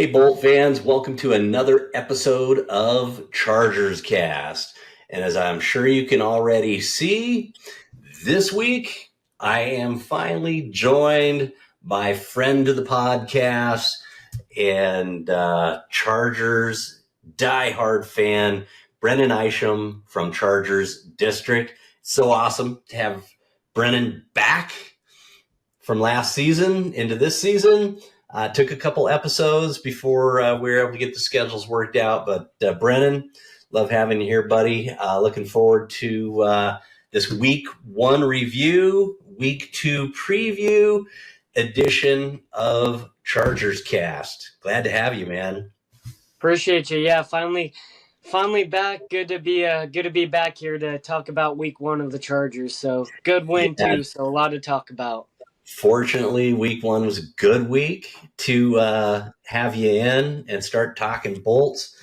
Hey, Bolt fans, welcome to another episode of ChargersCast. And as I'm sure you can already see, this week I am finally joined by friend of the podcast and Chargers diehard fan, Brennan Isham from Chargers District. So awesome to have Brennan back from last season into this season. Took a couple episodes before we were able to get the schedules worked out. But Brennan, love having you here, buddy. Looking forward to this week one review, week two preview edition of Chargers Cast. Glad to have you, man. Appreciate you. Yeah, finally back. Good to be back here to talk about week one of the Chargers. So good win too. So a lot to talk about. Fortunately, week one was a good week to have you in and start talking Bolts.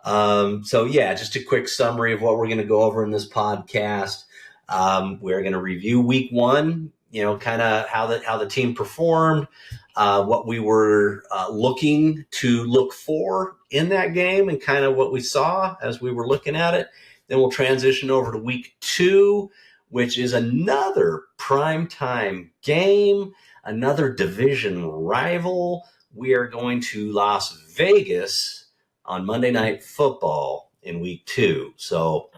Just a quick summary of what we're going to go over in this podcast. We're going to review week one, kind of how the team performed, what we were looking to look for in that game and kind of what we saw as we were looking at it. Then we'll transition over to week two, which is another primetime game, another division rival. We are going to Las Vegas on Monday Night Football in week two. So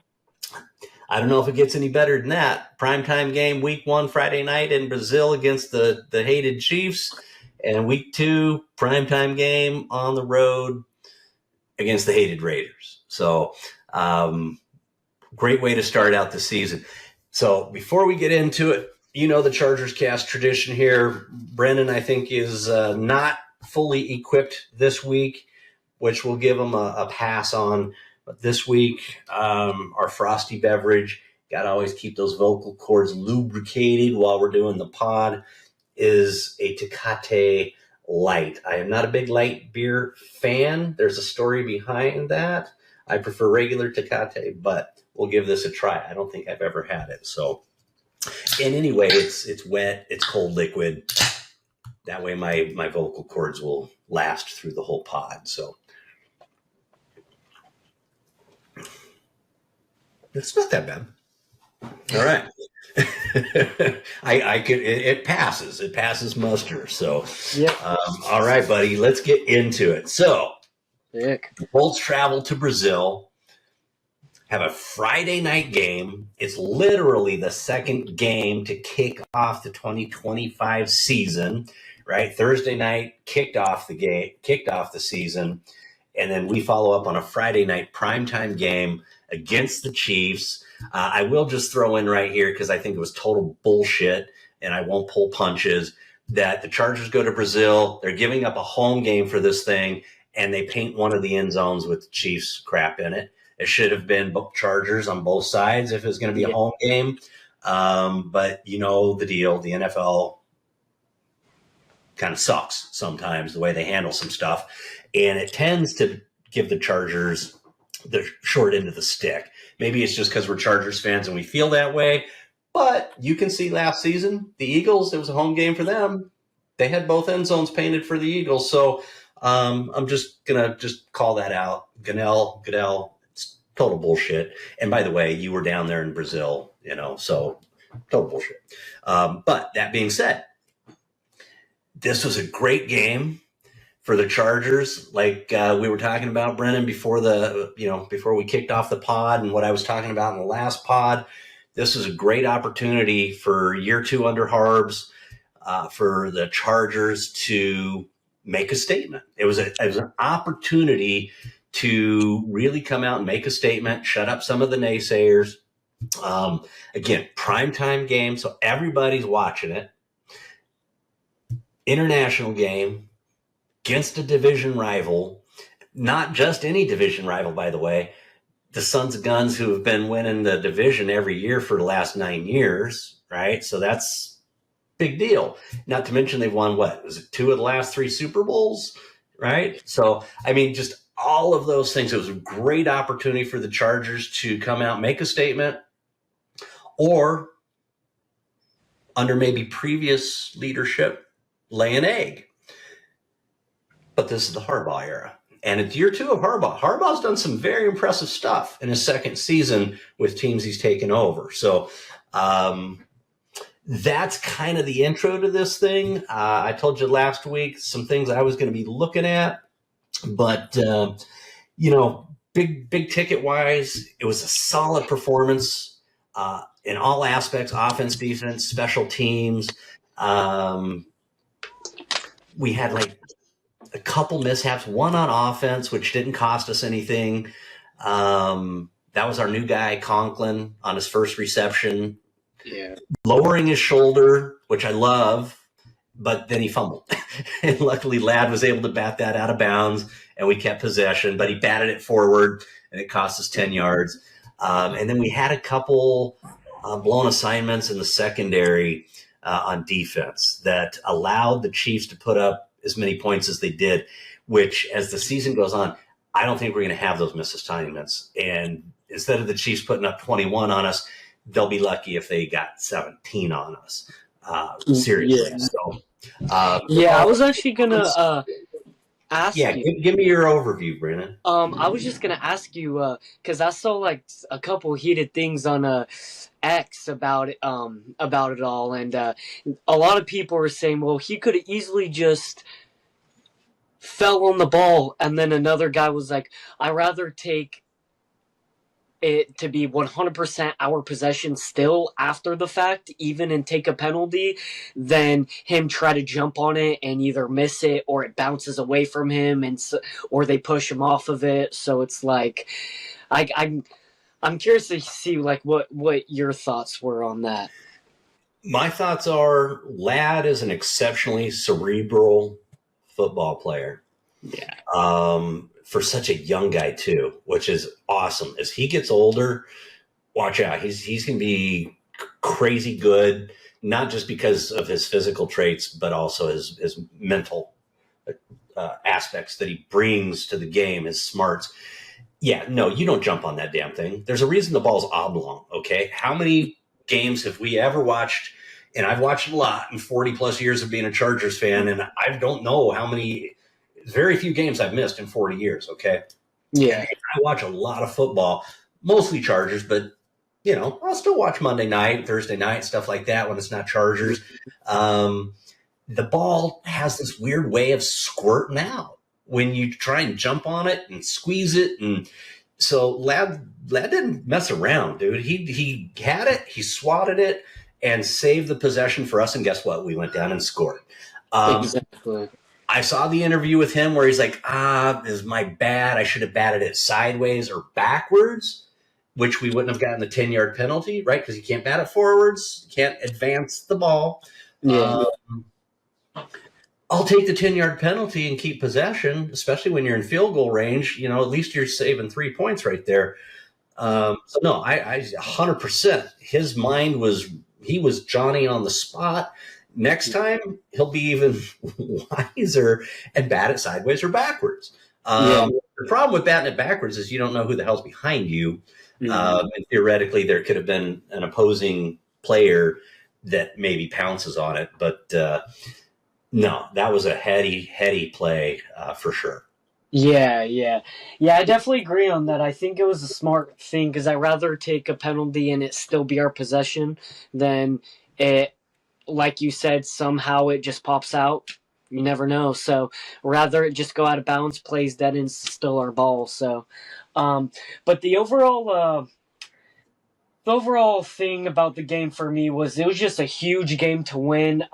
I don't know if it gets any better than that. Primetime game, week one, Friday night in Brazil against the hated Chiefs. And week two, primetime game on the road against the hated Raiders. So great way to start out the season. So before we get into it, the Chargers Cast tradition here. Brennan, I think, is not fully equipped this week, which we'll give him a pass on. But this week, our frosty beverage, got to always keep those vocal cords lubricated while we're doing the pod, is a Tecate Light. I am not a big light beer fan. There's a story behind that. I prefer regular Tecate, but we'll give this a try. I don't think I've ever had it. So, and anyway, it's wet, it's cold liquid. That way my vocal cords will last through the whole pod. So it's not that bad. All right. It passes muster. So, yep. All right, buddy, let's get into it. So, the Bolts travel to Brazil, have a Friday night game. It's literally the second game to kick off the 2025 season, right? Thursday night kicked off the season, and then we follow up on a Friday night primetime game against the Chiefs. I will just throw in right here, because I think it was total bullshit, and I won't pull punches, that the Chargers go to Brazil. They're giving up a home game for this thing, and they paint one of the end zones with the Chiefs crap in it. It should have been Chargers on both sides if it was going to be a home game. But you know the deal. The NFL kind of sucks sometimes, the way they handle some stuff. And it tends to give the Chargers the short end of the stick. Maybe it's just because we're Chargers fans and we feel that way. But you can see last season, the Eagles, it was a home game for them. They had both end zones painted for the Eagles. So I'm just going to call that out. Goodell, it's total bullshit. And by the way, you were down there in Brazil, so total bullshit. But that being said, this was a great game for the Chargers. Like we were talking about, Brennan, before we kicked off the pod, and what I was talking about in the last pod. This is a great opportunity for year two under Harbs, for the Chargers to make a statement. It was an opportunity to really come out and make a statement, shut up some of the naysayers. Again, primetime game, so everybody's watching it. International game against a division rival, not just any division rival, by the way. The Sons of Guns, who have been winning the division every year for the last 9 years, right? So that's big deal. Not to mention they've won, was it 2 of the last 3 Super Bowls, right? So, I mean, just all of those things. It was a great opportunity for the Chargers to come out, make a statement, or under maybe previous leadership, lay an egg. but this is the Harbaugh era. And it's year 2 of Harbaugh. Harbaugh's done some very impressive stuff in his second season with teams he's taken over. So that's kind of the intro to this thing. I told you last week some things I was going to be looking at, but big ticket wise, it was a solid performance in all aspects: offense, defense, special teams. We had like a couple mishaps, one on offense, which didn't cost us anything. That was our new guy, Conklin, on his first reception. Yeah. Lowering his shoulder, which I love, but then he fumbled. And luckily, Ladd was able to bat that out of bounds, and we kept possession, but he batted it forward, and it cost us 10 yards. And then we had a couple blown assignments in the secondary on defense that allowed the Chiefs to put up as many points as they did, which as the season goes on, I don't think we're going to have those missed assignments. And instead of the Chiefs putting up 21 on us, they'll be lucky if they got 17 on us. Seriously. Yeah. So, I was actually going to ask you. Yeah, give me your overview, Brennan. I was just going to ask you, because I saw like a couple heated things on X about it all, and a lot of people were saying, well, he could have easily just fell on the ball, and then another guy was like, I'd rather take it to be 100% our possession still after the fact, even and take a penalty, than him try to jump on it and either miss it or it bounces away from him, or they push him off of it. So it's like, I'm curious to see like what your thoughts were on that. My thoughts are Ladd is an exceptionally cerebral football player. Yeah. For such a young guy too, which is awesome. As he gets older, watch out. He's going to be crazy good, not just because of his physical traits, but also his mental aspects that he brings to the game, his smarts. Yeah, no, you don't jump on that damn thing. There's a reason the ball's oblong, okay? How many games have we ever watched? And I've watched a lot in 40 plus years of being a Chargers fan, and I don't know how many, very few games I've missed in 40 years, okay? Yeah. I watch a lot of football, mostly Chargers, but, I'll still watch Monday night, Thursday night, stuff like that when it's not Chargers. The ball has this weird way of squirting out when you try and jump on it and squeeze it. And so Ladd didn't mess around, dude. He had it, he swatted it, and saved the possession for us. And guess what? We went down and scored. Exactly. I saw the interview with him where he's like, this is my bad. I should have batted it sideways or backwards, which we wouldn't have gotten the 10-yard penalty, right? Because you can't bat it forwards. You can't advance the ball. Yeah. I'll take the 10-yard penalty and keep possession, especially when you're in field goal range. At least you're saving 3 points right there. So no, I 100%. His mind he was Johnny on the spot. Next time he'll be even wiser and bat it sideways or backwards. The problem with batting it backwards is you don't know who the hell's behind you. And theoretically, there could have been an opposing player that maybe pounces on it, but. No, that was a heady play for sure. Yeah, I definitely agree on that. I think it was a smart thing because I'd rather take a penalty and it still be our possession than it, like you said, somehow it just pops out. You never know. So rather it just go out of bounds, plays dead, and still our ball. So, but the overall thing about the game for me was it was just a huge game to win.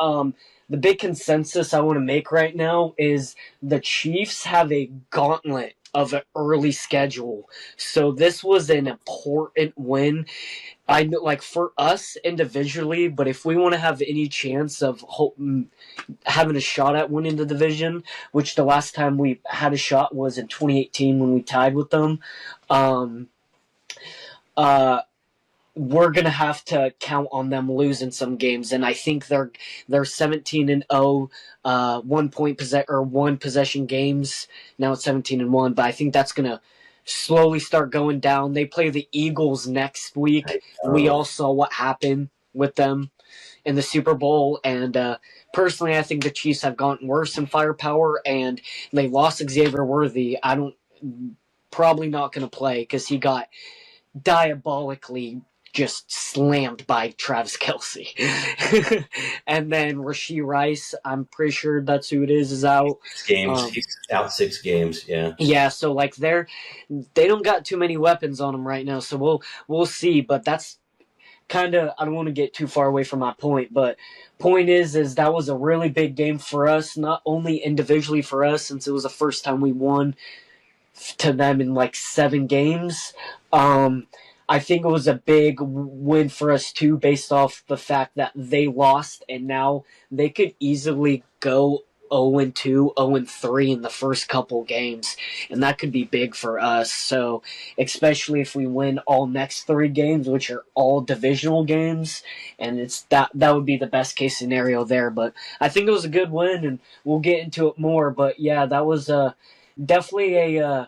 The big consensus I want to make right now is the Chiefs have a gauntlet of an early schedule. So this was an important win. I know, like for us individually, but if we want to have any chance of having a shot at winning the division, which the last time we had a shot was in 2018 when we tied with them, we're gonna have to count on them losing some games, and I think they're 17-0, one possession games. Now it's 17-1, but I think that's gonna slowly start going down. They play the Eagles next week. We all saw what happened with them in the Super Bowl. And personally, I think the Chiefs have gotten worse in firepower, and they lost Xavier Worthy. Probably not going to play because he got diabolically just slammed by Travis Kelce. And then Rashee Rice, I'm pretty sure that's who it is out. 6 games. He's out 6 games, yeah. Yeah, so like they don't got too many weapons on them right now, so we'll see. But that's kind of, I don't want to get too far away from my point, but point is that was a really big game for us, not only individually for us, since it was the first time we won to them in like 7 games. I think it was a big win for us too, based off the fact that they lost, and now they could easily go 0-2, 0-3 in the first couple games, and that could be big for us. So, especially if we win all next 3 games, which are all divisional games, and it's that would be the best case scenario there. But I think it was a good win, and we'll get into it more. But yeah, that was definitely a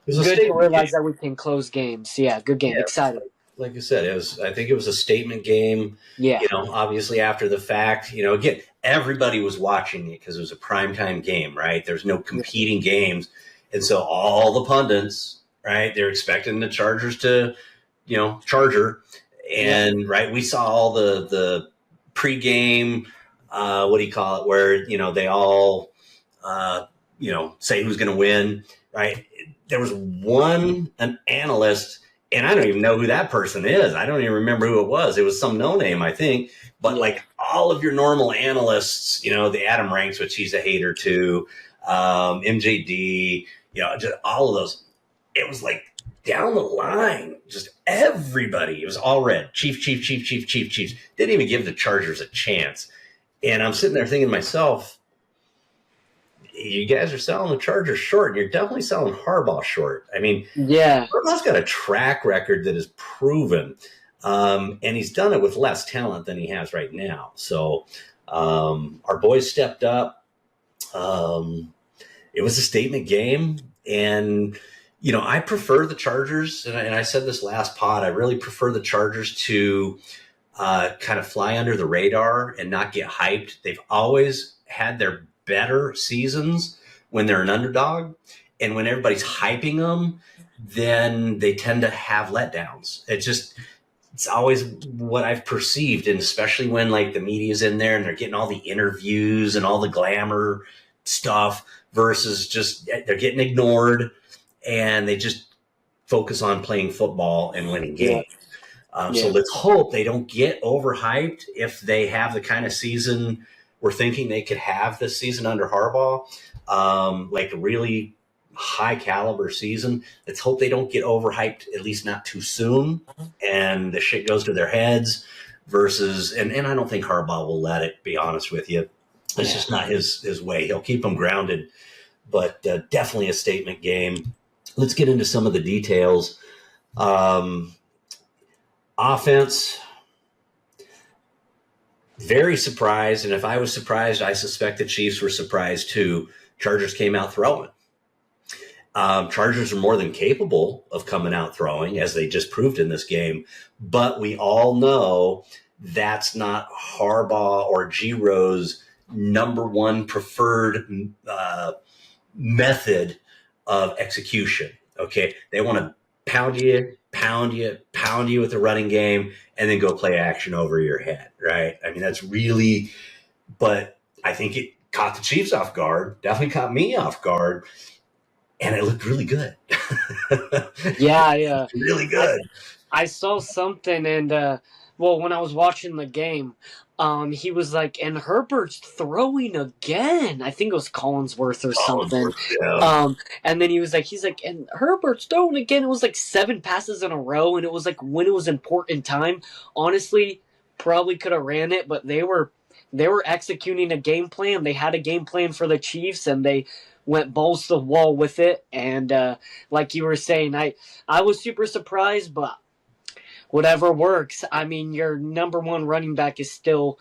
good to realize that we can close games. Yeah, good game. Yeah, excited. Like I said, I think it was a statement game. Yeah. Obviously after the fact, again, everybody was watching it because it was a primetime game, right? There's no competing games. And so all the pundits, right, they're expecting the Chargers to, charger. And, right, we saw all the pregame, where, they all, say who's going to win, right? There was an analyst, and I don't even know who that person is. I don't even remember who it was. It was some no-name, I think. But like all of your normal analysts, the Adam Ranks, which he's a hater too, MJD, just all of those. It was like down the line, just everybody. It was all red. Chiefs. Didn't even give the Chargers a chance. And I'm sitting there thinking to myself, you guys are selling the Chargers short, and you're definitely selling Harbaugh short. I mean, Harbaugh's got a track record that is proven, and he's done it with less talent than he has right now. So our boys stepped up. It was a statement game, and I prefer the Chargers, and I said this last pod, I really prefer the Chargers to kind of fly under the radar and not get hyped. They've always had their better seasons when they're an underdog, and when everybody's hyping them, then they tend to have letdowns. It's always what I've perceived, and especially when like the media's in there and they're getting all the interviews and all the glamour stuff versus just they're getting ignored and they just focus on playing football and winning games. So let's hope they don't get overhyped if they have the kind of season we're thinking they could have this season under Harbaugh, like a really high caliber season. Let's hope they don't get overhyped, at least not too soon, and the shit goes to their heads versus, and I don't think Harbaugh will let it, be honest with you. It's just not his way. He'll keep them grounded, but definitely a statement game. Let's get into some of the details. Offense, very surprised, and if I was surprised, I suspect the Chiefs were surprised too. Chargers came out throwing. Chargers are more than capable of coming out throwing, as they just proved in this game, but we all know that's not Harbaugh or G-Row's number one preferred method of execution. Okay, they want to pound you with the running game, and then go play action over your head, right? I mean, that's really, but I think it caught the Chiefs off guard, definitely caught me off guard, and it looked really good. Yeah. Really good. I saw something, and when I was watching the game, he was like, and Herbert's throwing again. I think it was Collinsworth or something. Yeah. And then he's like, and Herbert's throwing again. It was like 7 passes in a row, and it was like when it was important time. Honestly, probably could have ran it, but they were executing a game plan. They had a game plan for the Chiefs, and they went balls to the wall with it. And like you were saying, I was super surprised, but whatever works. I mean, your number one running back is still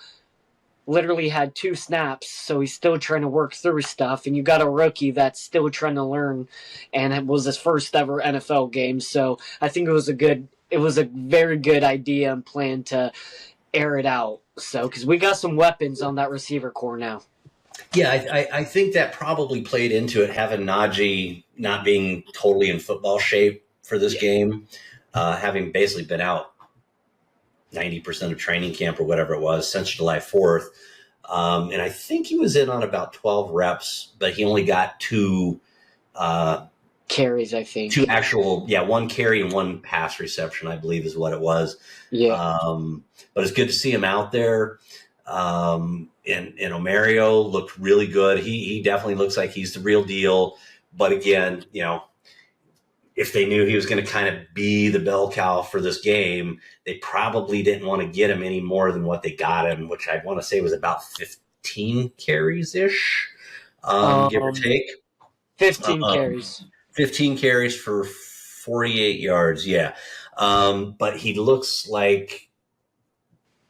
literally had 2 snaps, so he's still trying to work through stuff. And you got a rookie that's still trying to learn, and it was his first ever NFL game. So I think it was a very good idea and plan to air it out. So, because we got some weapons on that receiver core now. Yeah, I think that probably played into it, having Najee not being totally in football shape for this game, having basically been out 90% of training camp or whatever it was since July 4th. And I think he was in on about 12 reps, but he only got two carries, I think. Two actual, one carry and one pass reception, I believe is what it was. Yeah. But it's good to see him out there. And Omario looked really good. He definitely looks like he's the real deal. But again, if they knew he was going to kind of be the bell cow for this game, they probably didn't want to get him any more than what they got him, which I want to say was about 15 carries-ish, give or take. 15 carries. 15 carries for 48 yards, yeah. But he looks like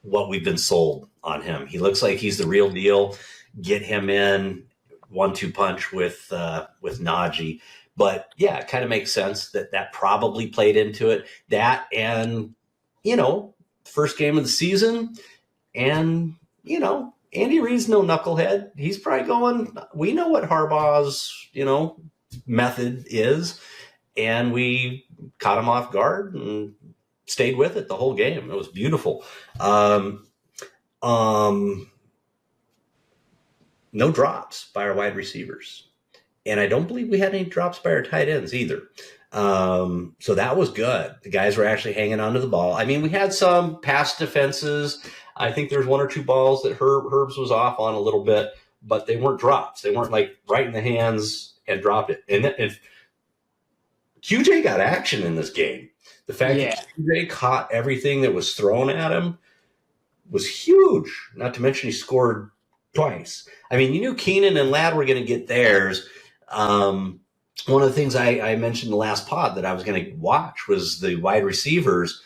what we've been sold on him. He looks like he's the real deal. Get him in 1-2 punch with Najee. But yeah, it kind of makes sense that probably played into it. That and, first game of the season. And, Andy Reid's no knucklehead. He's probably going, we know what Harbaugh's, method is. And we caught him off guard and stayed with it the whole game. It was beautiful. No drops by our wide receivers. And I don't believe we had any drops by our tight ends either. So that was good. The guys were actually hanging onto the ball. I mean, we had some pass defenses. I think there's 1 or 2 balls that Herbs was off on a little bit, but they weren't drops. They weren't like right in the hands and dropped it. And if QJ got action in this game, the fact that QJ caught everything that was thrown at him was huge. Not to mention he scored twice. I mean, you knew Keenan and Ladd were going to get theirs. One of the things I mentioned in the last pod that I was going to watch was the wide receivers,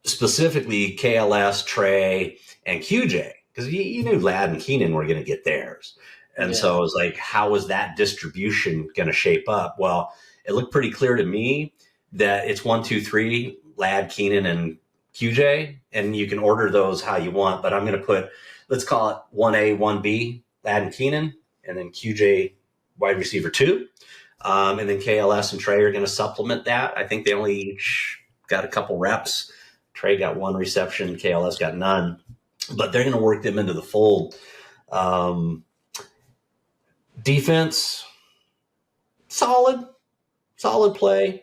specifically KLS, Trey, and QJ, because you knew Ladd and Keenan were going to get theirs. And so it was like, how was that distribution going to shape up? Well, it looked pretty clear to me that it's 1, 2, 3, Ladd, Keenan, and QJ, and you can order those how you want, but I'm going to put, let's call it 1A, 1B, Ladd and Keenan, and then QJ wide receiver 2. And then KLS and Trey are going to supplement that. I think they only each got a couple reps. Trey got 1 reception, KLS got none, but they're going to work them into the fold. Defense, solid play.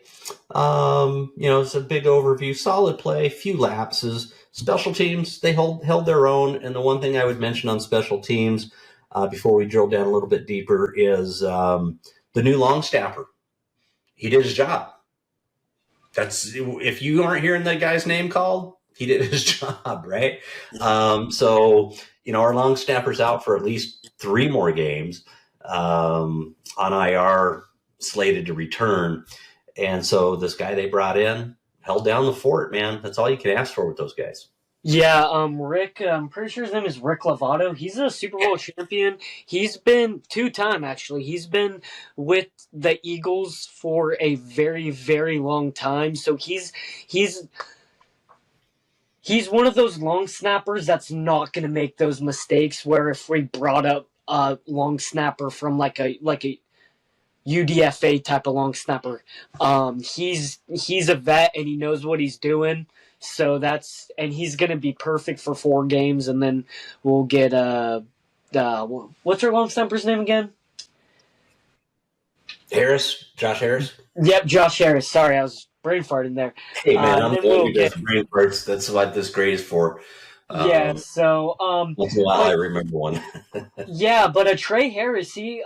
It's a big overview, solid play, few lapses. Special teams, they held their own. And the one thing I would mention on special teams before we drill down a little bit deeper is the new long snapper. He did his job. That's, if you aren't hearing that guy's name called, he did his job, right? So our long snapper's out for at least 3 more games on IR, slated to return. And so this guy they brought in held down the fort, man. That's all you can ask for with those guys. Yeah, Rick, I'm pretty sure his name is Rick Lovato. He's a Super Bowl champion. He's been 2-time, actually. He's been with the Eagles for a very, very long time. So he's one of those long snappers that's not going to make those mistakes where if we brought up a long snapper from like a UDFA type of long snapper, he's a vet and he knows what he's doing. So and he's going to be perfect for 4 games, and then we'll get what's our long snapper's name again? Josh Harris. Yep, Josh Harris. Sorry, I was brain farting there. Hey man, I'm the one who does brain farts. That's what this grade is for. So once in a while I remember one. Yeah, but Trey Harris, he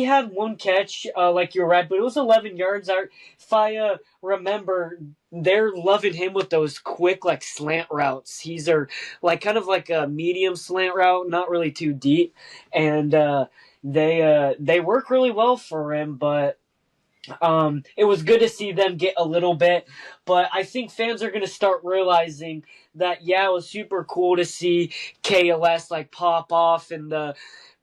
had 1 catch, like you're right, but it was 11 yards. If I remember, they're loving him with those quick like slant routes. These are like kind of like a medium slant route, not really too deep, and they work really well for him, but. It was good to see them get a little bit, but I think fans are going to start realizing that, it was super cool to see KLS like pop off in the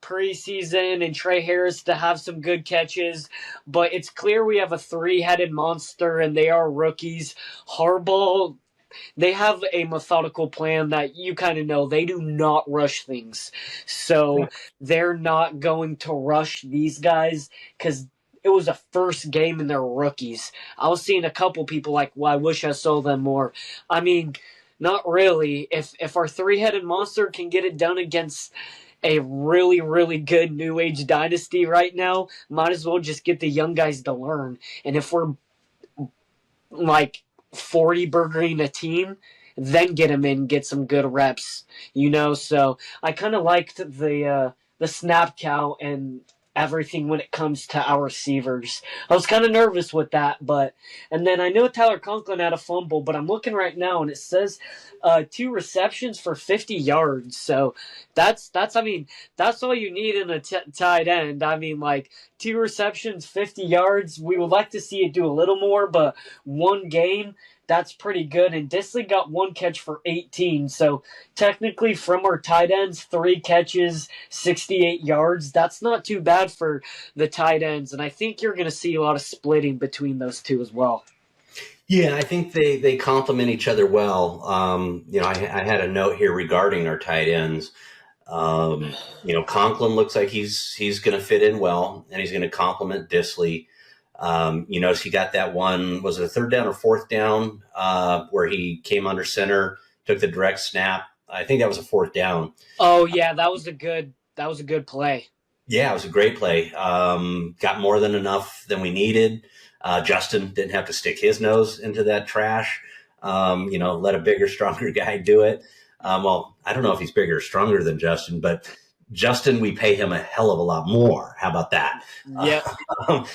preseason and Trey Harris to have some good catches, but it's clear we have a 3-headed monster and they are rookies. Harbaugh they have a methodical plan that you kind of know they do not rush things. So they're not going to rush these guys because it was a first game and they're rookies. I was seeing a couple people like, well, I wish I saw them more. I mean, not really. If our three-headed monster can get it done against a really, really good New Age dynasty right now, might as well just get the young guys to learn. And if we're like 40 burgering a team, then get them in, get some good reps, So I kind of liked the snap count and everything when it comes to our receivers. I was kind of nervous with that, and then I know Tyler Conklin had a fumble, but I'm looking right now and it says 2 receptions for 50 yards. So that's all you need in a tight end. I mean, like 2 receptions, 50 yards. We would like to see it do a little more, but one game, that's pretty good. And Disley got 1 catch for 18. So technically from our tight ends, 3 catches, 68 yards. That's not too bad for the tight ends. And I think you're going to see a lot of splitting between those two as well. Yeah, I think they complement each other well. I had a note here regarding our tight ends. Conklin looks like he's going to fit in well, and he's going to complement Disley. You notice he got that one, was it a 3rd down or 4th down, where he came under center, took the direct snap. I think that was a 4th down. Oh yeah, that was a good play. Yeah, it was a great play. Got more than enough than we needed. Justin didn't have to stick his nose into that trash. Let a bigger, stronger guy do it. Well, I don't know if he's bigger or stronger than Justin, but Justin, we pay him a hell of a lot more. How about that? Yeah.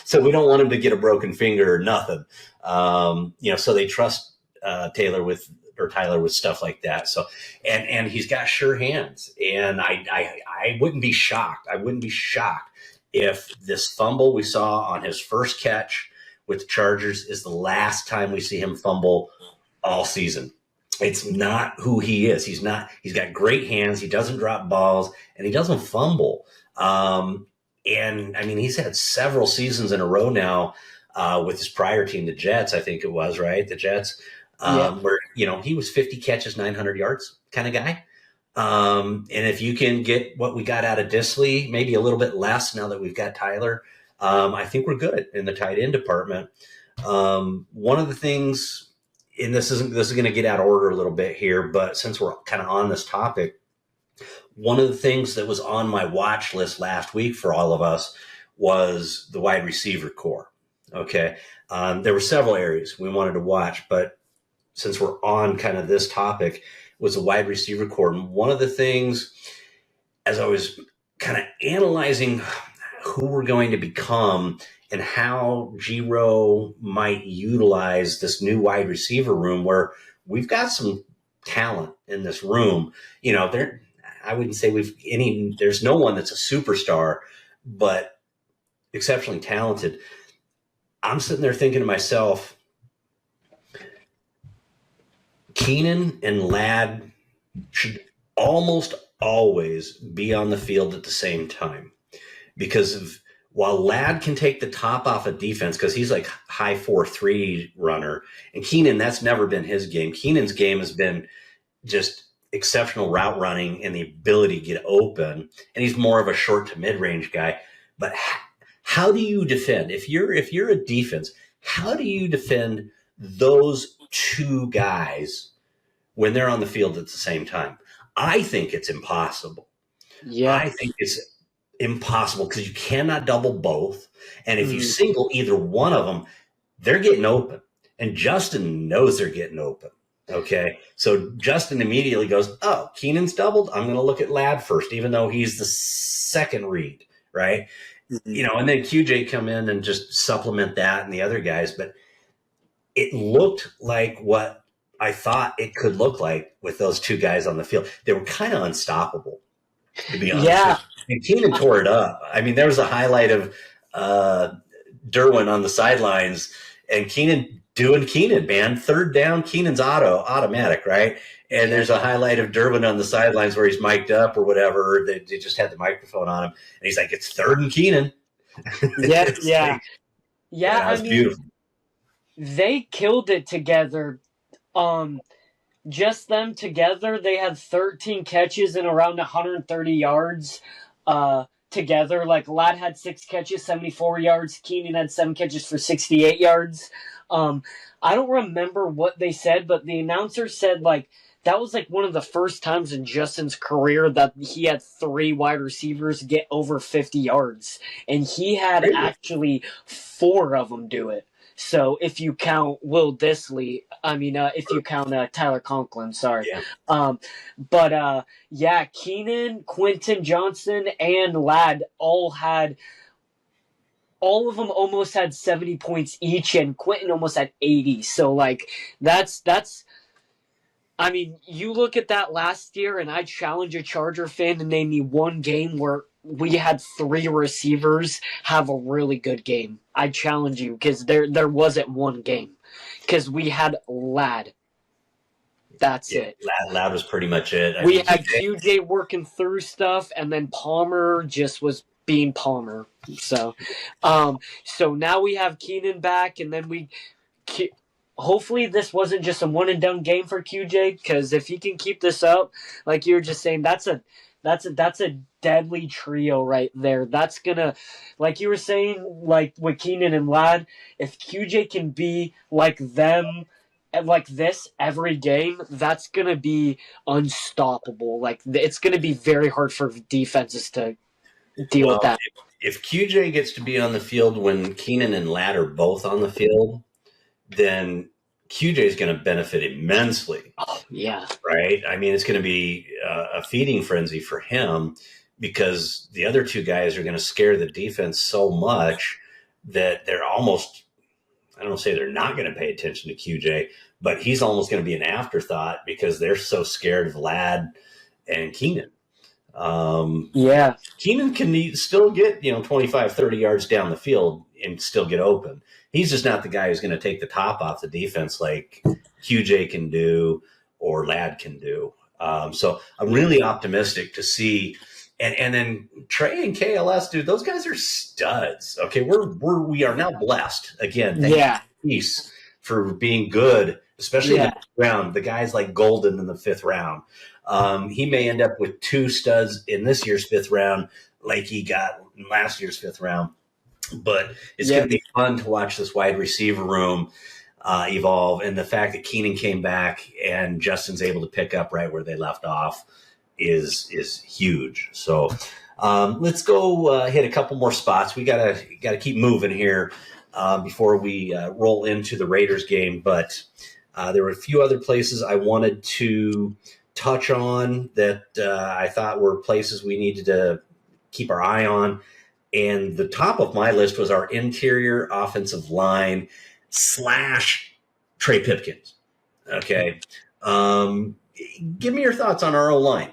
So we don't want him to get a broken finger or nothing. So they trust Tyler with stuff like that. So, and he's got sure hands. And I wouldn't be shocked. I wouldn't be shocked if this fumble we saw on his first catch with the Chargers is the last time we see him fumble all season. It's not who he is. He's got great hands. He doesn't drop balls and he doesn't fumble. And I mean, he's had several seasons in a row now with his prior team, the Jets, I think it was, right? The Jets, where, he was 50 catches, 900 yards kind of guy. And if you can get what we got out of Disley, maybe a little bit less now that we've got Tyler, I think we're good in the tight end department. One of the things, and this is going to get out of order a little bit here, but since we're kind of on this topic, one of the things that was on my watch list last week for all of us was the wide receiver core. Okay. There were several areas we wanted to watch, but since we're on kind of this topic, was the wide receiver core. And one of the things, as I was kind of analyzing who we're going to become and how Giro might utilize this new wide receiver room, where we've got some talent in this room. I wouldn't say there's no one that's a superstar, but exceptionally talented. I'm sitting there thinking to myself, Keenan and Ladd should almost always be on the field at the same time, because while Ladd can take the top off of defense because he's like high 4.3 runner, and Keenan, that's never been his game. Keenan's game has been just exceptional route running and the ability to get open, and he's more of a short to mid-range guy. But how do you defend if you're a defense? How do you defend those two guys when they're on the field at the same time? I think it's impossible. Yeah, I think it's impossible because you cannot double both. And if you single either one of them, they're getting open. And Justin knows they're getting open. Okay. So Justin immediately goes, oh, Keenan's doubled. I'm going to look at Ladd first, even though he's the second read. Right. And then QJ come in and just supplement that and the other guys. But it looked like what I thought it could look like with those two guys on the field. They were kind of unstoppable, to be honest. Yeah. And Keenan tore it up. I mean, there was a highlight of Derwin on the sidelines, and Keenan doing Keenan, man. 3rd down, Keenan's automatic, right? And there's a highlight of Derwin on the sidelines where he's mic'd up or whatever. They just had the microphone on him, and he's like, "It's 3rd and Keenan." Yeah. It was beautiful. They killed it together. just them together, they had 13 catches and around 130 yards together. Like, Ladd had 6 catches, 74 yards. Keenan had 7 catches for 68 yards. I don't remember what they said, but the announcer said, like, that was, like, one of the first times in Justin's career that he had 3 wide receivers get over 50 yards. And he had actually 4 of them do it. So if you count Will Disley, if you count Tyler Conklin, sorry. Yeah. Yeah, Keenan, Quentin Johnson, and Ladd all of them almost had 70 points each, and Quentin almost had 80. So, like, that's you look at that last year, and I challenge a Charger fan to name me one game where we had 3 receivers have a really good game. I challenge you, because there wasn't one game. Because we had Ladd. That's it. Ladd was pretty much it. We had QJ working through stuff, and then Palmer just was being Palmer. So now we have Keenan back, and then hopefully this wasn't just a one and done game for QJ, because if he can keep this up, like you were just saying, that's a deadly trio right there. That's gonna, like you were saying, like with Keenan and Ladd, if QJ can be like them and like this every game, that's gonna be unstoppable. Like, it's gonna be very hard for defenses to deal with that. If QJ gets to be on the field when Keenan and Ladd are both on the field, then QJ is going to benefit immensely. Oh, yeah. Right? I mean, it's going to be a feeding frenzy for him, because the other 2 guys are going to scare the defense so much that they're almost, I don't say they're not going to pay attention to QJ, but he's almost going to be an afterthought because they're so scared of Ladd and Keenan. Keenan can still get 25, 30 yards down the field and still get open. He's just not the guy who's going to take the top off the defense like QJ can do or Ladd can do. So I'm really optimistic to see. And then Trey and KLS, dude, those guys are studs. Okay, we are now blessed again. Thank you, Peace, for being good, especially in the 5th round. The guys like Golden in the 5th round. He may end up with 2 studs in this year's 5th round, like he got in last year's 5th round. But it's going to be fun to watch this wide receiver room evolve, and the fact that Keenan came back and Justin's able to pick up right where they left off is huge. So let's go hit a couple more spots. We gotta keep moving here before we roll into the Raiders game. But there were a few other places I wanted to touch on that I thought were places we needed to keep our eye on. And the top of my list was our interior offensive line / Trey Pipkins. Okay. Give me your thoughts on our O-line.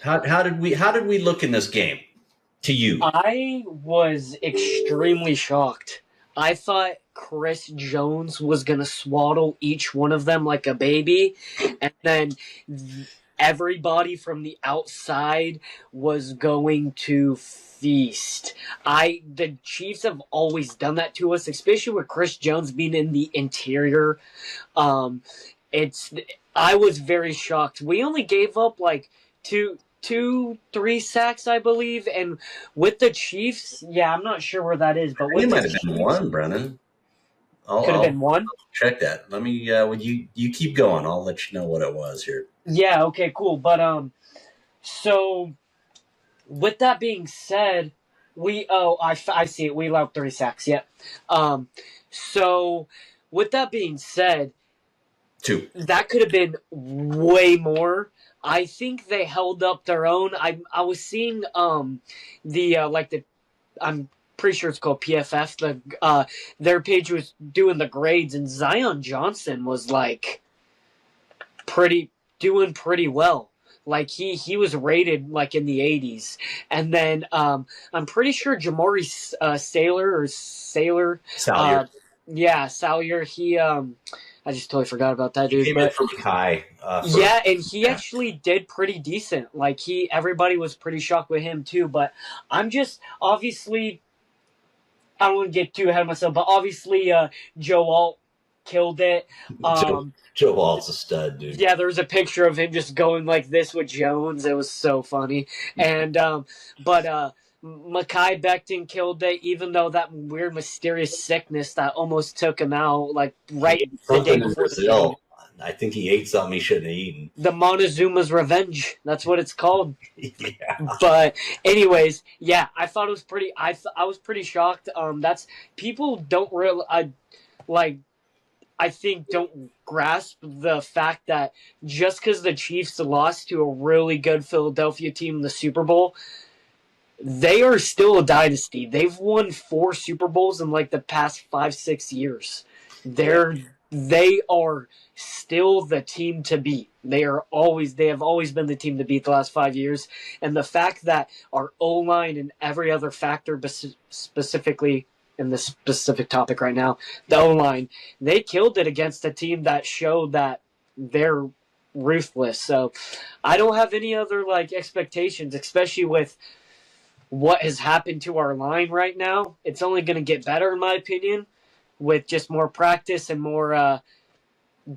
How did we look in this game to you? I was extremely shocked. I thought Chris Jones was going to swaddle each one of them like a baby, and then everybody from the outside was going to feast. The Chiefs have always done that to us, especially with Chris Jones being in the interior. I was very shocked. We only gave up like 3 sacks, I believe, and with the Chiefs, I'm not sure where that is, but it might have been 1, Brennan. Could have been 1. Check that. Let me. You keep going. I'll let you know what it was here. Yeah. Okay. Cool. But so with that being said, I see it. We allowed 3 sacks. Yeah. So with that being said, 2. That could have been way more. I think they held up their own. I was seeing I'm pretty sure it's called PFF. Their page was doing the grades, and Zion Johnson was like doing pretty well. Like he was rated like in the 80s, and then I'm pretty sure Jamari Salyer. Salyer. He I just totally forgot about that dude. He came in from high. And he actually did pretty decent. Like everybody was pretty shocked with him too. But I'm just obviously, I don't want to get too ahead of myself. But obviously, Joe Alt killed it. Joe Alt's a stud, dude. Yeah, there was a picture of him just going like this with Jones. It was so funny. And but Mekhi Becton killed it, even though that weird mysterious sickness that almost took him out, like right the day before the game. I think he ate something he shouldn't have eaten. The Montezuma's Revenge. That's what it's called. Yeah. But anyways, yeah, I thought it was pretty. I was pretty shocked. That's people don't really I think don't grasp the fact that just because the Chiefs lost to a really good Philadelphia team in the Super Bowl, they are still a dynasty. They've won 4 Super Bowls in like the past 5-6 years. They are still the team to beat. They have always been the team to beat the last 5 years. And the fact that our O-line and every other factor, specifically in this specific topic right now, the O-line, they killed it against a team that showed that they're ruthless. So I don't have any other expectations, especially with what has happened to our line right now. It's only going to get better, in my opinion, with just more practice and more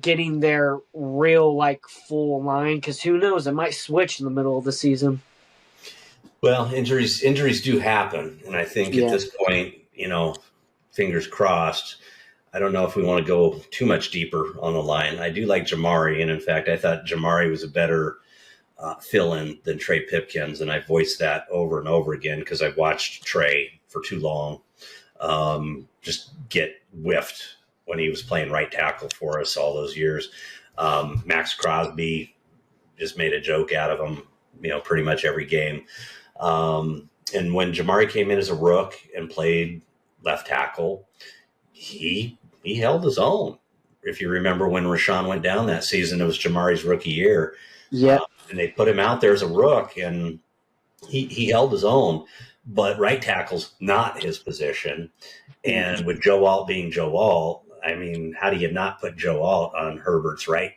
getting their real full line, because who knows, it might switch in the middle of the season. Well, injuries do happen, and I think at this point, fingers crossed, I don't know if we want to go too much deeper on the line. I do like Jamari, and in fact, I thought Jamari was a better fill-in than Trey Pipkins, and I voiced that over and over again because I've watched Trey for too long just get whiffed when he was playing right tackle for us all those years. Max Crosby just made a joke out of him, pretty much every game. And when Jamari came in as a rook and played left tackle, he held his own. If you remember when Rashawn went down that season, it was Jamari's rookie year. Yeah. And they put him out there as a rook, and he held his own. But right tackle's not his position. And with Joe Alt being Joe Alt, I mean, how do you not put Joe Alt on Herbert's right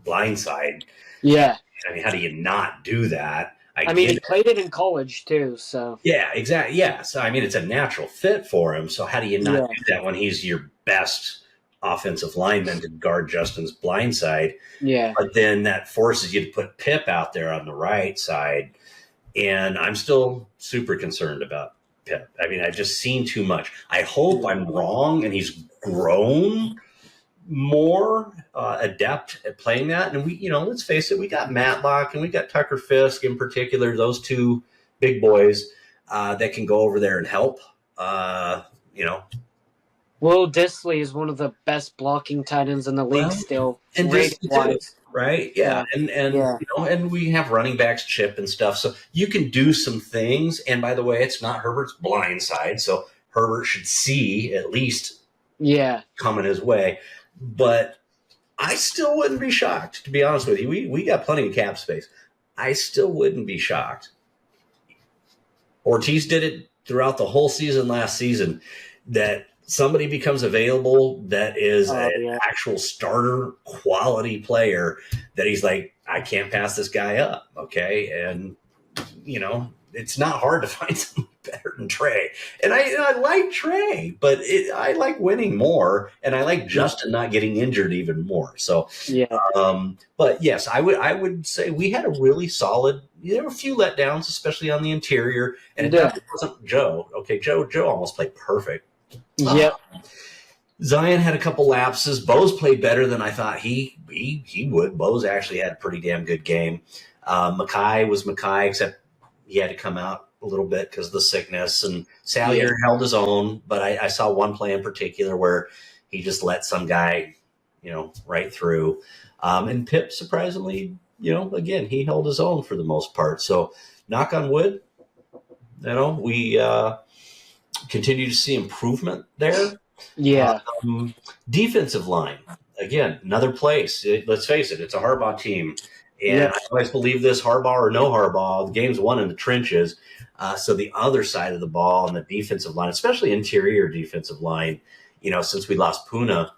blind side? Yeah. I mean, how do you not do that? He played it in college too, so. Yeah, exactly. Yeah, so I mean, it's a natural fit for him. So how do you not do that when he's your best offensive lineman to guard Justin's blind side? Yeah. But then that forces you to put Pip out there on the right side, and I'm still super concerned about Pip. I mean, I've just seen too much. I hope I'm wrong and he's grown more adept at playing that. And we, let's face it, we got Matlock and we got Tucker Fisk in particular, those two big boys that can go over there and help. Will Disley is one of the best blocking tight ends in the league still. And Disley, right? Yeah. And we have running backs, Chip and stuff. So you can do some things. And by the way, it's not Herbert's blind side. So Herbert should see at least coming his way. But I still wouldn't be shocked, to be honest with you. We got plenty of cap space. I still wouldn't be shocked. Ortiz did it throughout the whole season last season, that somebody becomes available that is an actual starter quality player that he's like, I can't pass this guy up, okay? And, it's not hard to find someone better than Trey. And I like Trey, but I like winning more, and I like Justin not getting injured even more. So, but yes, I would say we had a really solid. There were a few letdowns, especially on the interior, and it definitely wasn't Joe. Okay, Joe almost played perfect. Yep. Zion had a couple lapses. Bose played better than I thought he would. Bose actually had a pretty damn good game. Mekhi was Mekhi, except he had to come out a little bit because of the sickness. And Salyer held his own, but I saw one play in particular where he just let some guy, right through. And Pip, surprisingly, again, he held his own for the most part. So knock on wood, we continue to see improvement there. Yeah. Defensive line, again, another place. Let's face it, it's a Harbaugh team. And I always believe this, Harbaugh or no Harbaugh, the game's won in the trenches. So the other side of the ball and the defensive line, especially interior defensive line, since we lost Puna,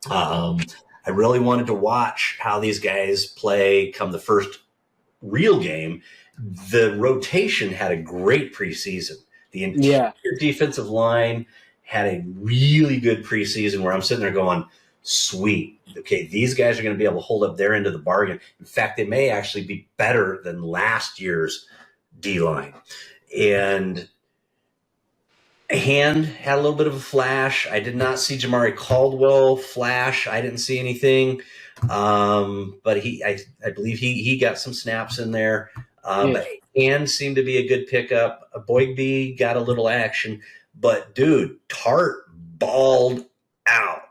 I really wanted to watch how these guys play come the first real game. The rotation had a great preseason. The entire defensive line had a really good preseason where I'm sitting there going, sweet. Okay, these guys are going to be able to hold up their end of the bargain. In fact, they may actually be better than last year's D-line. And Hand had a little bit of a flash. I did not see Jamari Caldwell flash. I didn't see anything. But I believe he got some snaps in there. But Hand seemed to be a good pickup. Boygby got a little action. But, dude, Tart balled out.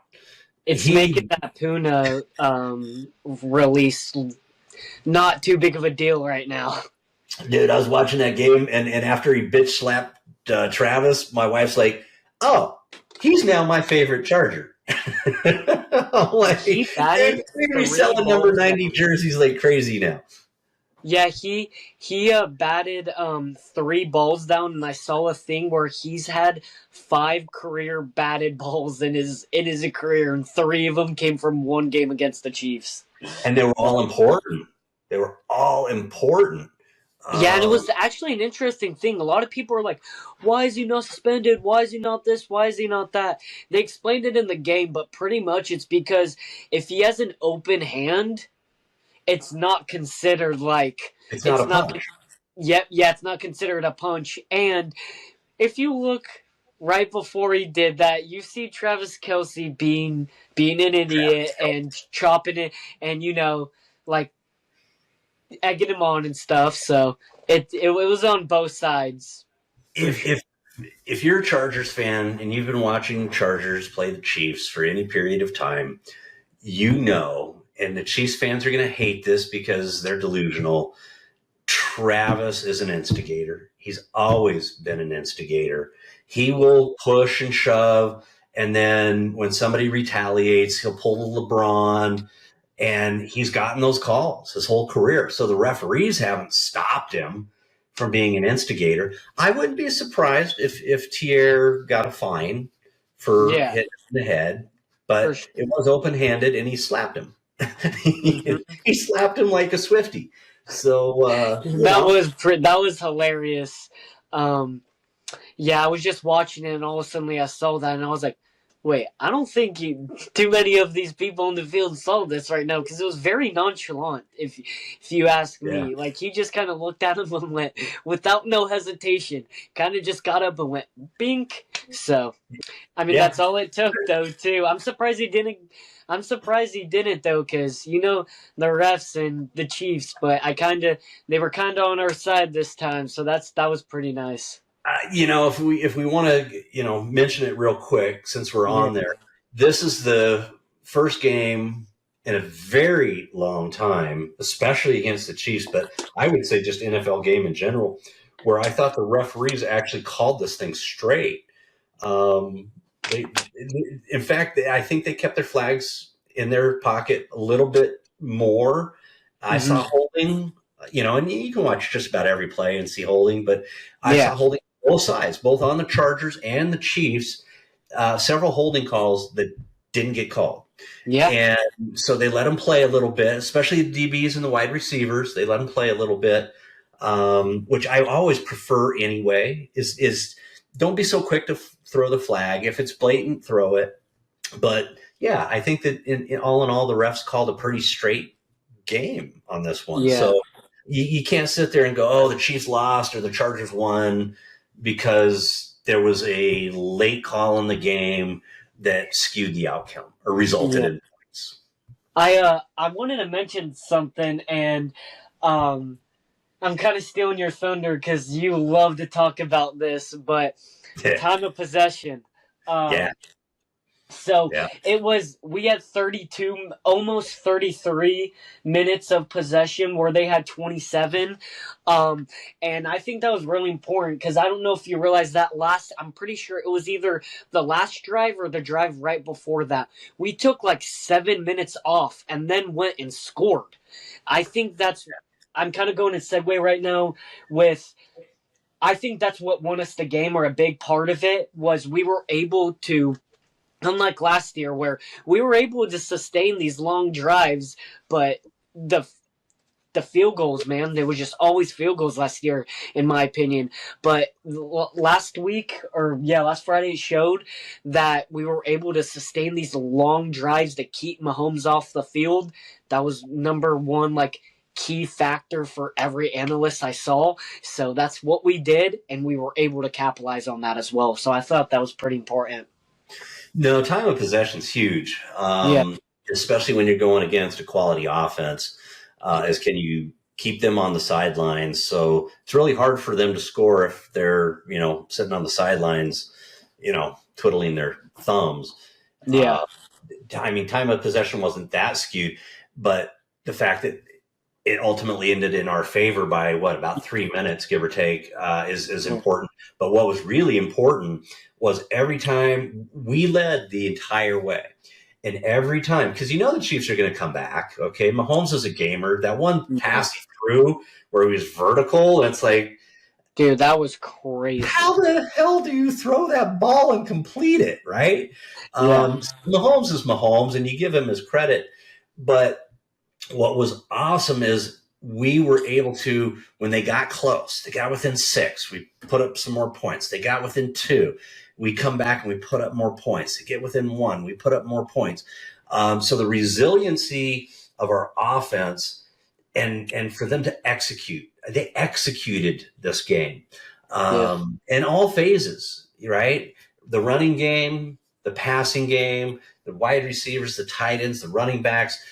It's making that Puna release not too big of a deal right now. Dude, I was watching that game, and after he bitch slapped Travis, my wife's like, "Oh, he's now my favorite Charger." I'm like, they're selling number 90 jerseys like crazy now. Yeah, he batted 3 balls down, and I saw a thing where he's had 5 career batted balls in his career, and 3 of them came from one game against the Chiefs. And they were all important. Yeah, and it was actually an interesting thing. A lot of people are like, why is he not suspended? Why is he not this? Why is he not that? They explained it in the game, but pretty much it's because if he has an open hand, it's not considered like... It's not a punch. Yeah, it's not considered a punch. And if you look right before he did that, you see Travis Kelce being an idiot and chopping it and, like, egging him on and stuff. So it was on both sides. If you're a Chargers fan and you've been watching Chargers play the Chiefs for any period of time, and the Chiefs fans are going to hate this because they're delusional, Travis is an instigator. He's always been an instigator. He will push and shove, and then when somebody retaliates, he'll pull the LeBron. And he's gotten those calls his whole career. So the referees haven't stopped him from being an instigator. I wouldn't be surprised if Thier got a fine for hitting him in the head. But sure, it was open-handed, and he slapped him. He slapped him like a Swiftie. So that was hilarious. I was just watching it, and all of a sudden I saw that, and I was like, wait, I don't think too many of these people in the field saw this right now because it was very nonchalant, if you ask me. Like, he just kind of looked at him and went, without no hesitation, kind of just got up and went, bink. So, I mean, that's all it took, though, too. I'm surprised he didn't, though, because, the refs and the Chiefs, but they were kind of on our side this time, so that was pretty nice. If we want to, mention it real quick, since we're on there, this is the first game in a very long time, especially against the Chiefs, but I would say just NFL game in general, where I thought the referees actually called this thing straight. In fact, I think they kept their flags in their pocket a little bit more. I saw holding, and you can watch just about every play and see holding, but I saw holding both sides, both on the Chargers and the Chiefs, several holding calls that didn't get called. Yeah. And so they let them play a little bit, especially the DBs and the wide receivers. They let them play a little bit, which I always prefer anyway, is don't be so quick to throw the flag. If it's blatant, throw it. But, I think that in all, the refs called a pretty straight game on this one. Yeah. So you can't sit there and go, oh, the Chiefs lost or the Chargers won, because there was a late call in the game that skewed the outcome or resulted in points. I wanted to mention something, and I'm kind of stealing your thunder because you love to talk about this, but time of possession. So we had 32, almost 33 minutes of possession where they had 27. And I think that was really important because I don't know if you realize that I'm pretty sure it was either the last drive or the drive right before that. We took like 7 minutes off and then went and scored. I think I'm kind of going to segue right now I think that's what won us the game, or a big part of it was we were able to, unlike last year where we were able to sustain these long drives, but the field goals, man. They were just always field goals last year, in my opinion. But last Friday showed that we were able to sustain these long drives to keep Mahomes off the field. That was number one, like, key factor for every analyst I saw. So that's what we did, and we were able to capitalize on that as well. So I thought that was pretty important. No, time of possession is huge, especially when you're going against a quality offense. As can you keep them on the sidelines? So it's really hard for them to score if they're, sitting on the sidelines, twiddling their thumbs. Yeah. Time of possession wasn't that skewed, but the fact that it ultimately ended in our favor by about 3 minutes, give or take, is important. But what was really important was every time we led the entire way. And every time, because the Chiefs are going to come back. Okay, Mahomes is a gamer. That one pass he threw where he was vertical, and it's like, dude, that was crazy. How the hell do you throw that ball and complete it, right? Mahomes is Mahomes, and you give him his credit. But what was awesome is we were able to, when they got close, they got within 6, we put up some more points. They got within 2. We come back and we put up more points. To get within 1, we put up more points. So the resiliency of our offense and for them to execute, they executed this game in all phases, right? The running game, the passing game, the wide receivers, the tight ends, the running backs.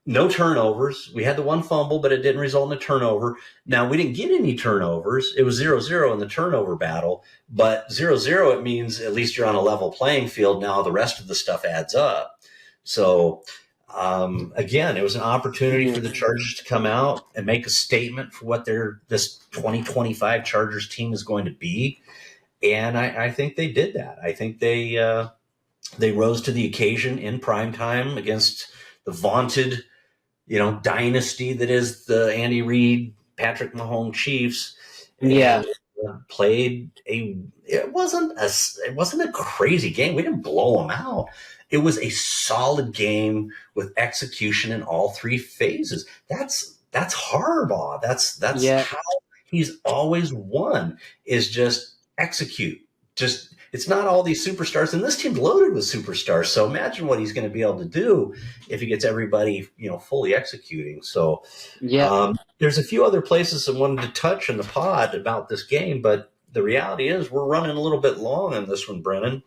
No turnovers. We had the one fumble, but it didn't result in a turnover. Now, we didn't get any turnovers. It was 0-0 in the turnover battle. But 0-0, it means at least you're on a level playing field. Now the rest of the stuff adds up. So, again, it was an opportunity for the Chargers to come out and make a statement for what this 2025 Chargers team is going to be. And I think they did that. I think they rose to the occasion in prime time against the vaunted dynasty that is the Andy Reid, Patrick Mahomes Chiefs. Yeah. It wasn't a crazy game. We didn't blow them out. It was a solid game with execution in all 3 phases. That's Harbaugh. That's how he's always won, is just execute. It's not all these superstars, and this team's loaded with superstars. So imagine what he's going to be able to do if he gets everybody, fully executing. So there's a few other places I wanted to touch in the pod about this game, but the reality is we're running a little bit long on this one, Brennan.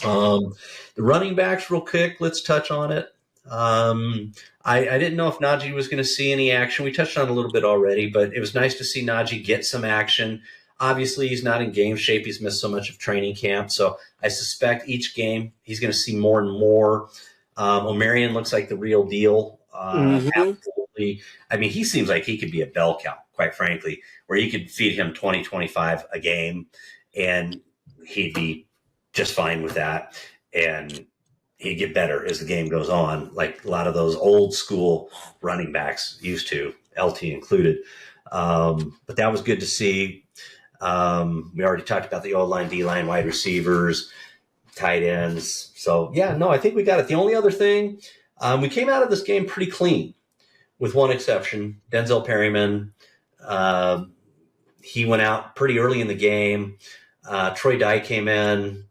The running backs, real quick, let's touch on it. I didn't know if Najee was going to see any action. We touched on it a little bit already, but it was nice to see Najee get some action. Obviously, he's not in game shape. He's missed so much of training camp. So I suspect each game he's going to see more and more. O'Marion looks like the real deal. Absolutely. I mean, he seems like he could be a bell cow, quite frankly, where you could feed him 20, 25 a game, and he'd be just fine with that. And he'd get better as the game goes on, like a lot of those old school running backs used to, LT included. But that was good to see. We already talked about the O-line, D-line, wide receivers, tight ends. So, I think we got it. The only other thing, we came out of this game pretty clean, with one exception. Denzel Perryman, he went out pretty early in the game. Troy Dye came in.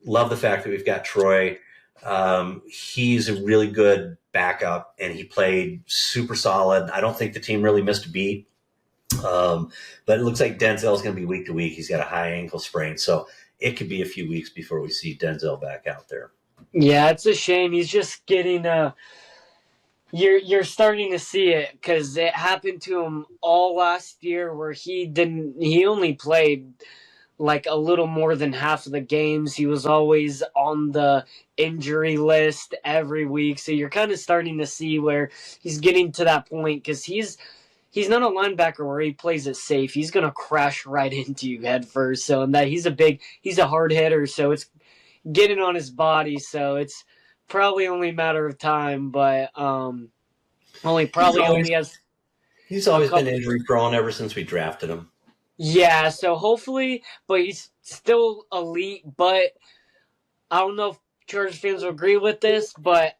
Love the fact that we've got Troy. He's a really good backup, and he played super solid. I don't think the team really missed a beat. But it looks like Denzel's going to be week to week. He's got a high ankle sprain, so it could be a few weeks before we see Denzel back out there. Yeah, it's a shame. He's just getting you're starting to see it, because it happened to him all last year, where he only played like a little more than half of the games. He was always on the injury list every week. So you're kind of starting to see where he's getting to that point, because he's not a linebacker where he plays it safe. He's going to crash right into you head first. So, and that he's a hard hitter. So it's getting on his body. So it's probably only a matter of time, but he's always been injury prone ever since we drafted him. Yeah. So hopefully, but he's still elite, but I don't know if Chargers fans will agree with this, but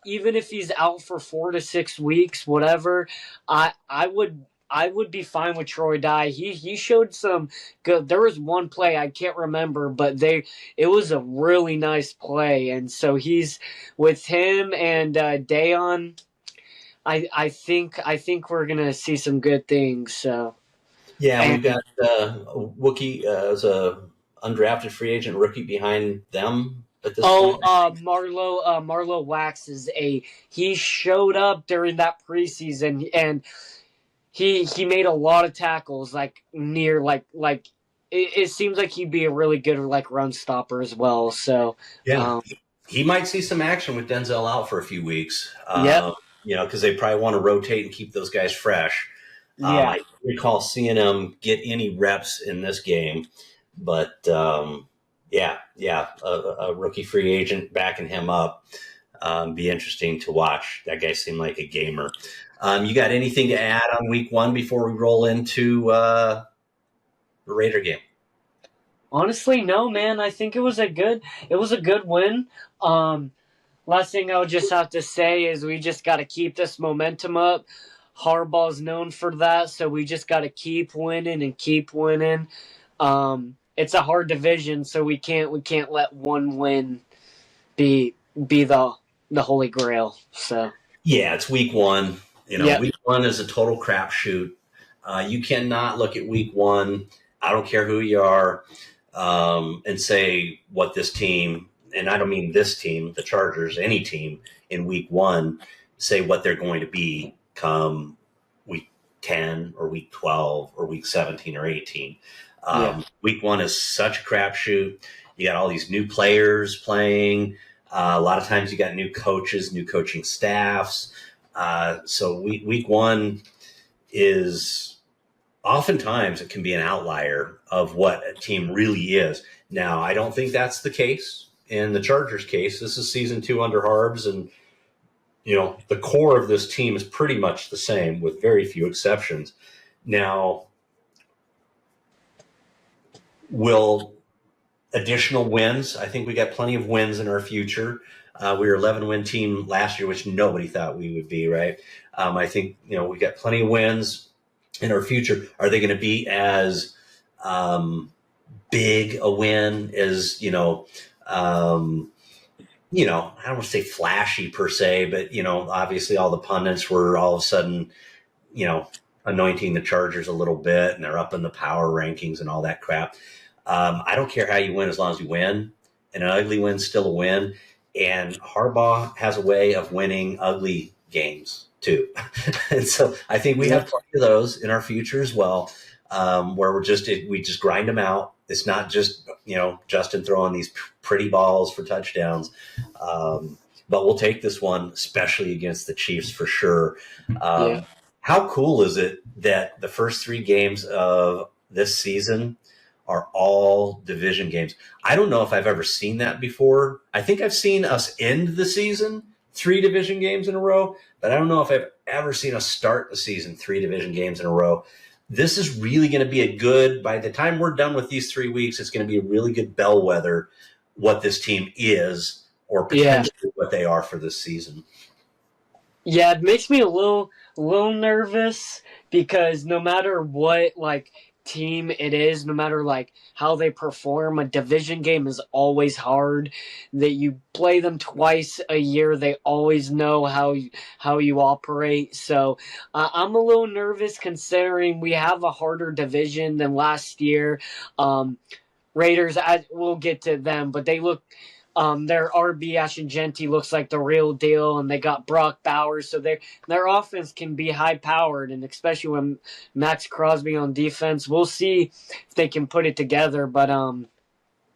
even if he's out for 4 to 6 weeks, whatever, I would be fine with Troy Dye. He showed some good. There was one play I can't remember, but it was a really nice play, and so he's with him and Dayon. I think we're gonna see some good things. So Yeah, we've and got Wookie as a undrafted free agent rookie behind them at this point. Marlo Wax he showed up during that preseason and he made a lot of tackles like near it seems like he'd be a really good like run stopper as well. So Yeah, he might see some action with Denzel out for a few weeks. yep, Because they probably want to rotate and keep those guys fresh. yeah, I don't recall seeing him get any reps in this game, but a rookie free agent backing him up. Be interesting to watch. That guy seemed like a gamer. You got anything to add on week one before we roll into the Raider game? honestly, no, man. I think it was a good win. Last thing I would just have to say is we just got to keep this momentum up. Harbaugh's known for that, so we just got to keep winning and keep winning. It's a hard division, so we can't let one win be the holy grail. So Yeah, it's week one. yep. Week one is a total crapshoot. You cannot look at week one. I don't care who you are, and say what this team, and I don't mean this team, the Chargers, any team in week one, say what they're going to be come week 10 or week 12 or week 17 or 18. Week one is such a crapshoot. You got all these new players playing. A lot of times you got new coaches, new coaching staffs. So week one is oftentimes it can be an outlier of what a team really is. Now, I don't think that's the case in the Chargers case. This is season 2 under Harbs, and the core of this team is pretty much the same with very few exceptions. Now, will additional wins? I think we got plenty of wins in our future. We were 11-win team last year, which nobody thought we would be, right? I think, we got plenty of wins in our future. Are they going to be as big a win as, I don't want to say flashy per se, but, obviously all the pundits were all of a sudden, anointing the Chargers a little bit, and they're up in the power rankings and all that crap. I don't care how you win as long as you win. And an ugly win's still a win. And Harbaugh has a way of winning ugly games too. And so I think we have plenty of those in our future as well, where we just grind them out. It's not just, Justin throwing these pretty balls for touchdowns. But we'll take this one, especially against the Chiefs for sure. How cool is it that the first 3 games of this season are all division games? I don't know if I've ever seen that before. I think I've seen us end the season 3 division games in a row, but I don't know if I've ever seen us start the season 3 division games in a row. This is really going to be by the time we're done with these 3 weeks, it's going to be a really good bellwether what this team is, or potentially what they are for this season. Yeah, it makes me a little nervous because no matter what team it is, no matter how they perform, a division game is always hard. That you play them twice a year, they always know how you operate. So I'm a little nervous considering we have a harder division than last year. Raiders, we'll get to them, but they look. Their RB Ashingenti looks like the real deal, and they got Brock Bowers, so their offense can be high powered, and especially when Max Crosby on defense, we'll see if they can put it together. But and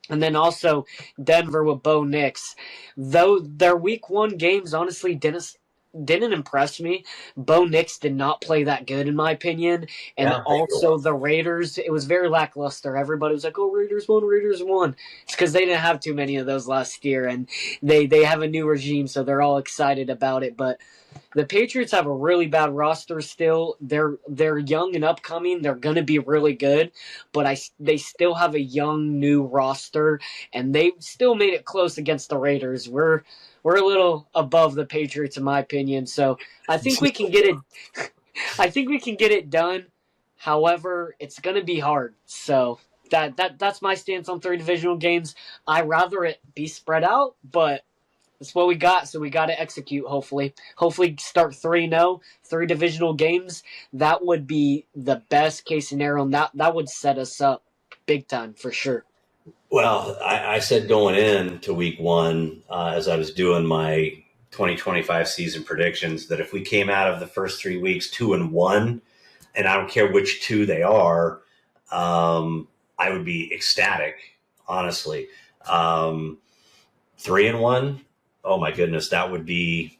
then also Denver with Bo Nix, though their week 1 games honestly didn't didn't impress me. Bo Nix did not play that good, in my opinion. And Yeah, also the Raiders, it was very lackluster. Everybody was like, oh, Raiders won, Raiders won. It's because they didn't have too many of those last year, and they have a new regime, so they're all excited about it. But the Patriots have a really bad roster still. They're young and upcoming. They're going to be really good, but they still have a young new roster, and they still made it close against the Raiders. We're a little above the Patriots in my opinion, so I think we can get it. I think we can get it done. However, it's going to be hard. So that's my stance on 3 divisional games. I'd rather it be spread out, but that's what we got, so we got to execute, hopefully. Hopefully start 3-0, 3 divisional games. That would be the best case scenario, and that would set us up big time for sure. Well, I said going into week 1, as I was doing my 2025 season predictions, that if we came out of the first 3 weeks 2-1, and I don't care which 2 they are, I would be ecstatic, honestly. 3-1, oh my goodness, that would be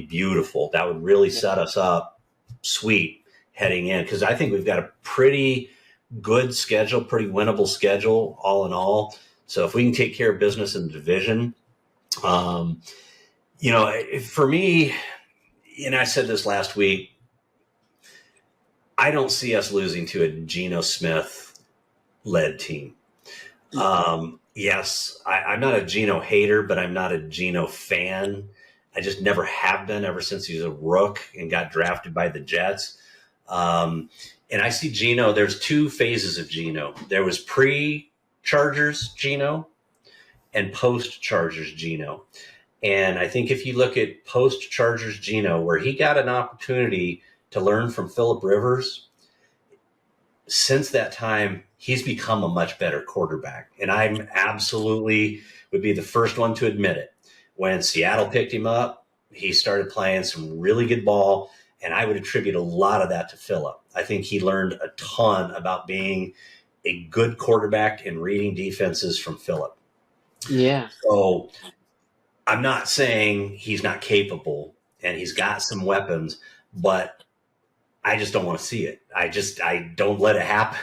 beautiful. That would really set us up sweet heading in, because I think we've got a pretty good schedule, pretty winnable schedule, all in all. So if we can take care of business in the division, for me, and I said this last week, I don't see us losing to a Geno Smith-led team. Yes, I'm not a Geno hater, but I'm not a Geno fan. I just never have been ever since he was a rook and got drafted by the Jets. And I see Geno, there's 2 phases of Geno. There was pre-Chargers Geno and post-Chargers Geno. And I think if you look at post-Chargers Geno, where he got an opportunity to learn from Phillip Rivers, since that time, he's become a much better quarterback. And I'm absolutely would be the first one to admit it. When Seattle picked him up, he started playing some really good ball, and I would attribute a lot of that to Phillip. I think he learned a ton about being a good quarterback and reading defenses from Phillip. Yeah. So I'm not saying he's not capable, and he's got some weapons, but I just don't want to see it. I don't let it happen.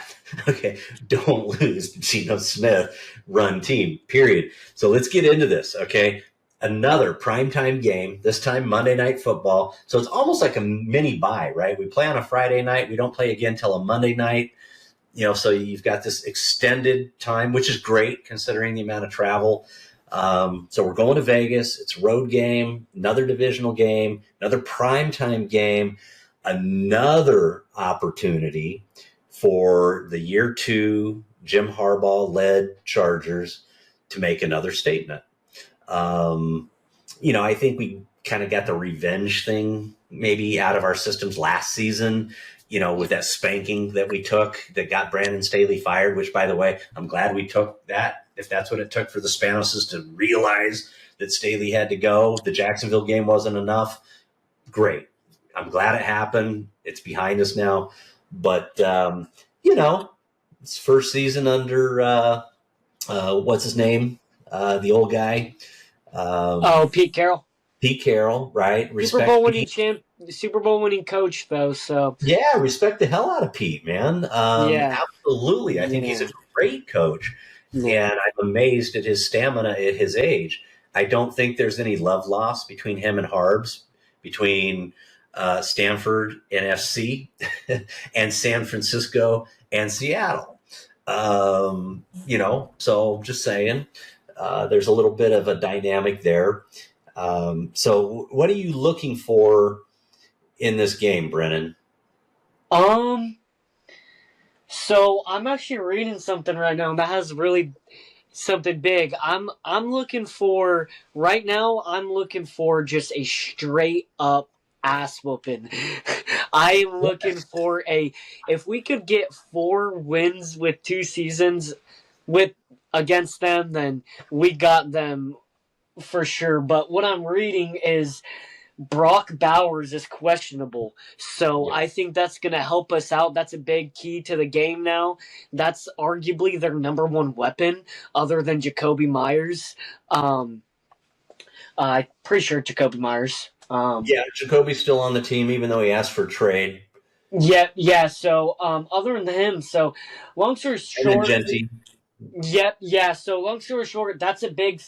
Okay. Don't lose Geno Smith run team, period. So let's get into this. Okay. Another primetime game, this time Monday Night Football. So it's almost like a mini bye, right? We play on a Friday night. We don't play again till a Monday night. So you've got this extended time, which is great considering the amount of travel. So we're going to Vegas. It's a road game, another divisional game, another primetime game, another opportunity for the year 2 Jim Harbaugh-led Chargers to make another statement. I think we kind of got the revenge thing maybe out of our systems last season, with that spanking that we took that got Brandon Staley fired, which, by the way, I'm glad we took that. If that's what it took for the Spanoses to realize that Staley had to go, the Jacksonville game wasn't enough. Great. I'm glad it happened. It's behind us now. But, it's first season under, what's his name? The old guy. Pete Carroll. Pete Carroll, right? Super Bowl winning coach, though. So yeah, respect the hell out of Pete, man. Absolutely. I think he's a great coach, and I'm amazed at his stamina at his age. I don't think there's any love lost between him and Harbs, between Stanford and FC, and San Francisco and Seattle. So just saying, there's a little bit of a dynamic there. So what are you looking for in this game, Brennan? So I'm actually reading something right now that has really something big. I'm looking for right now. I'm looking for just a straight up ass whooping. I'm looking for if we could get 4 wins with 2 seasons against them, then we got them for sure. But what I'm reading is Brock Bowers is questionable. So I think that's going to help us out. That's a big key to the game now. That's arguably their number 1 weapon other than Jacoby Myers. I'm pretty sure Jacoby Myers. Yeah, Jacoby's still on the team, even though he asked for trade. Yeah. So, other than him, so long story And then short, Genty. yep, yeah. So long story short, that's a big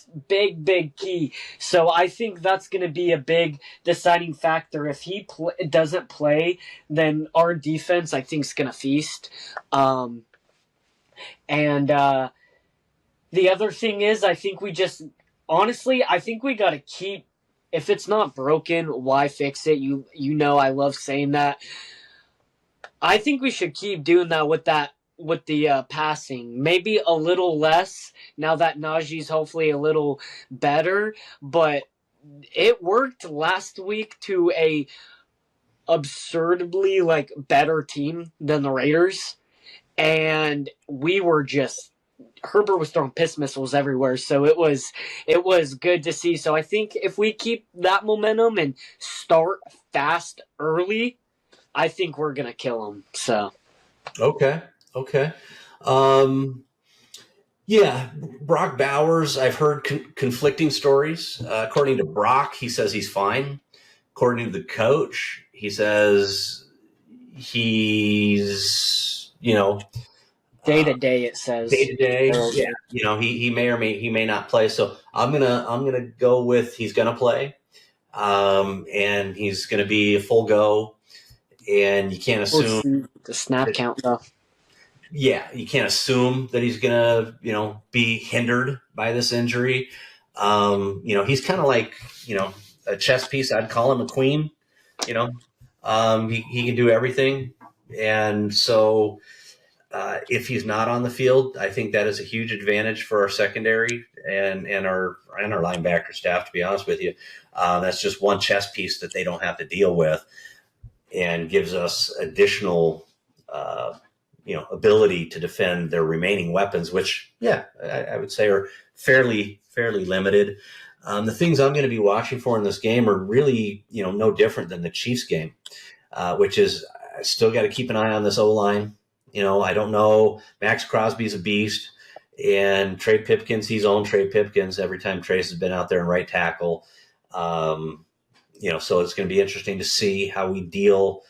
key. So I think that's going to be a big deciding factor. If he doesn't play, then our defense, I think, is going to feast. And the other thing is, I think we just honestly, I think we got to keep. If it's not broken, why fix it? You know, I love saying that. I think we should keep doing that with the passing. Maybe a little less now that Najee's hopefully a little better, but it worked last week to a absurdly like better team than the Raiders, and we were just Herbert was throwing piss missiles everywhere, so it was good to see. So I think if we keep that momentum and start fast early, I think we're gonna kill them. So Okay. Um, yeah, Brock Bowers, I've heard conflicting stories. According to Brock, he says he's fine. According to the coach, he says he's, day to day, it says. day to day. Yeah, he may or may not play. So I'm gonna go with he's gonna play, and he's gonna be a full go. And you can't We'll assume see the snap count though. you can't assume that he's gonna, be hindered by this injury. He's kind of like, a chess piece. I'd call him a queen. You know, he can do everything, and so if he's not on the field, I think that is a huge advantage for our secondary and our linebacker staff. To be honest with you, that's just one chess piece that they don't have to deal with, and gives us additional. Ability to defend their remaining weapons, which, I would say are fairly limited. The things I'm going to be watching for in this game are really, no different than the Chiefs game, which is I still got to keep an eye on this O-line. I don't know. Max Crosby's a beast, and Trey Pipkins, he's owned Trey Pipkins every time Trace has been out there in right tackle. So it's going to be interesting to see how we deal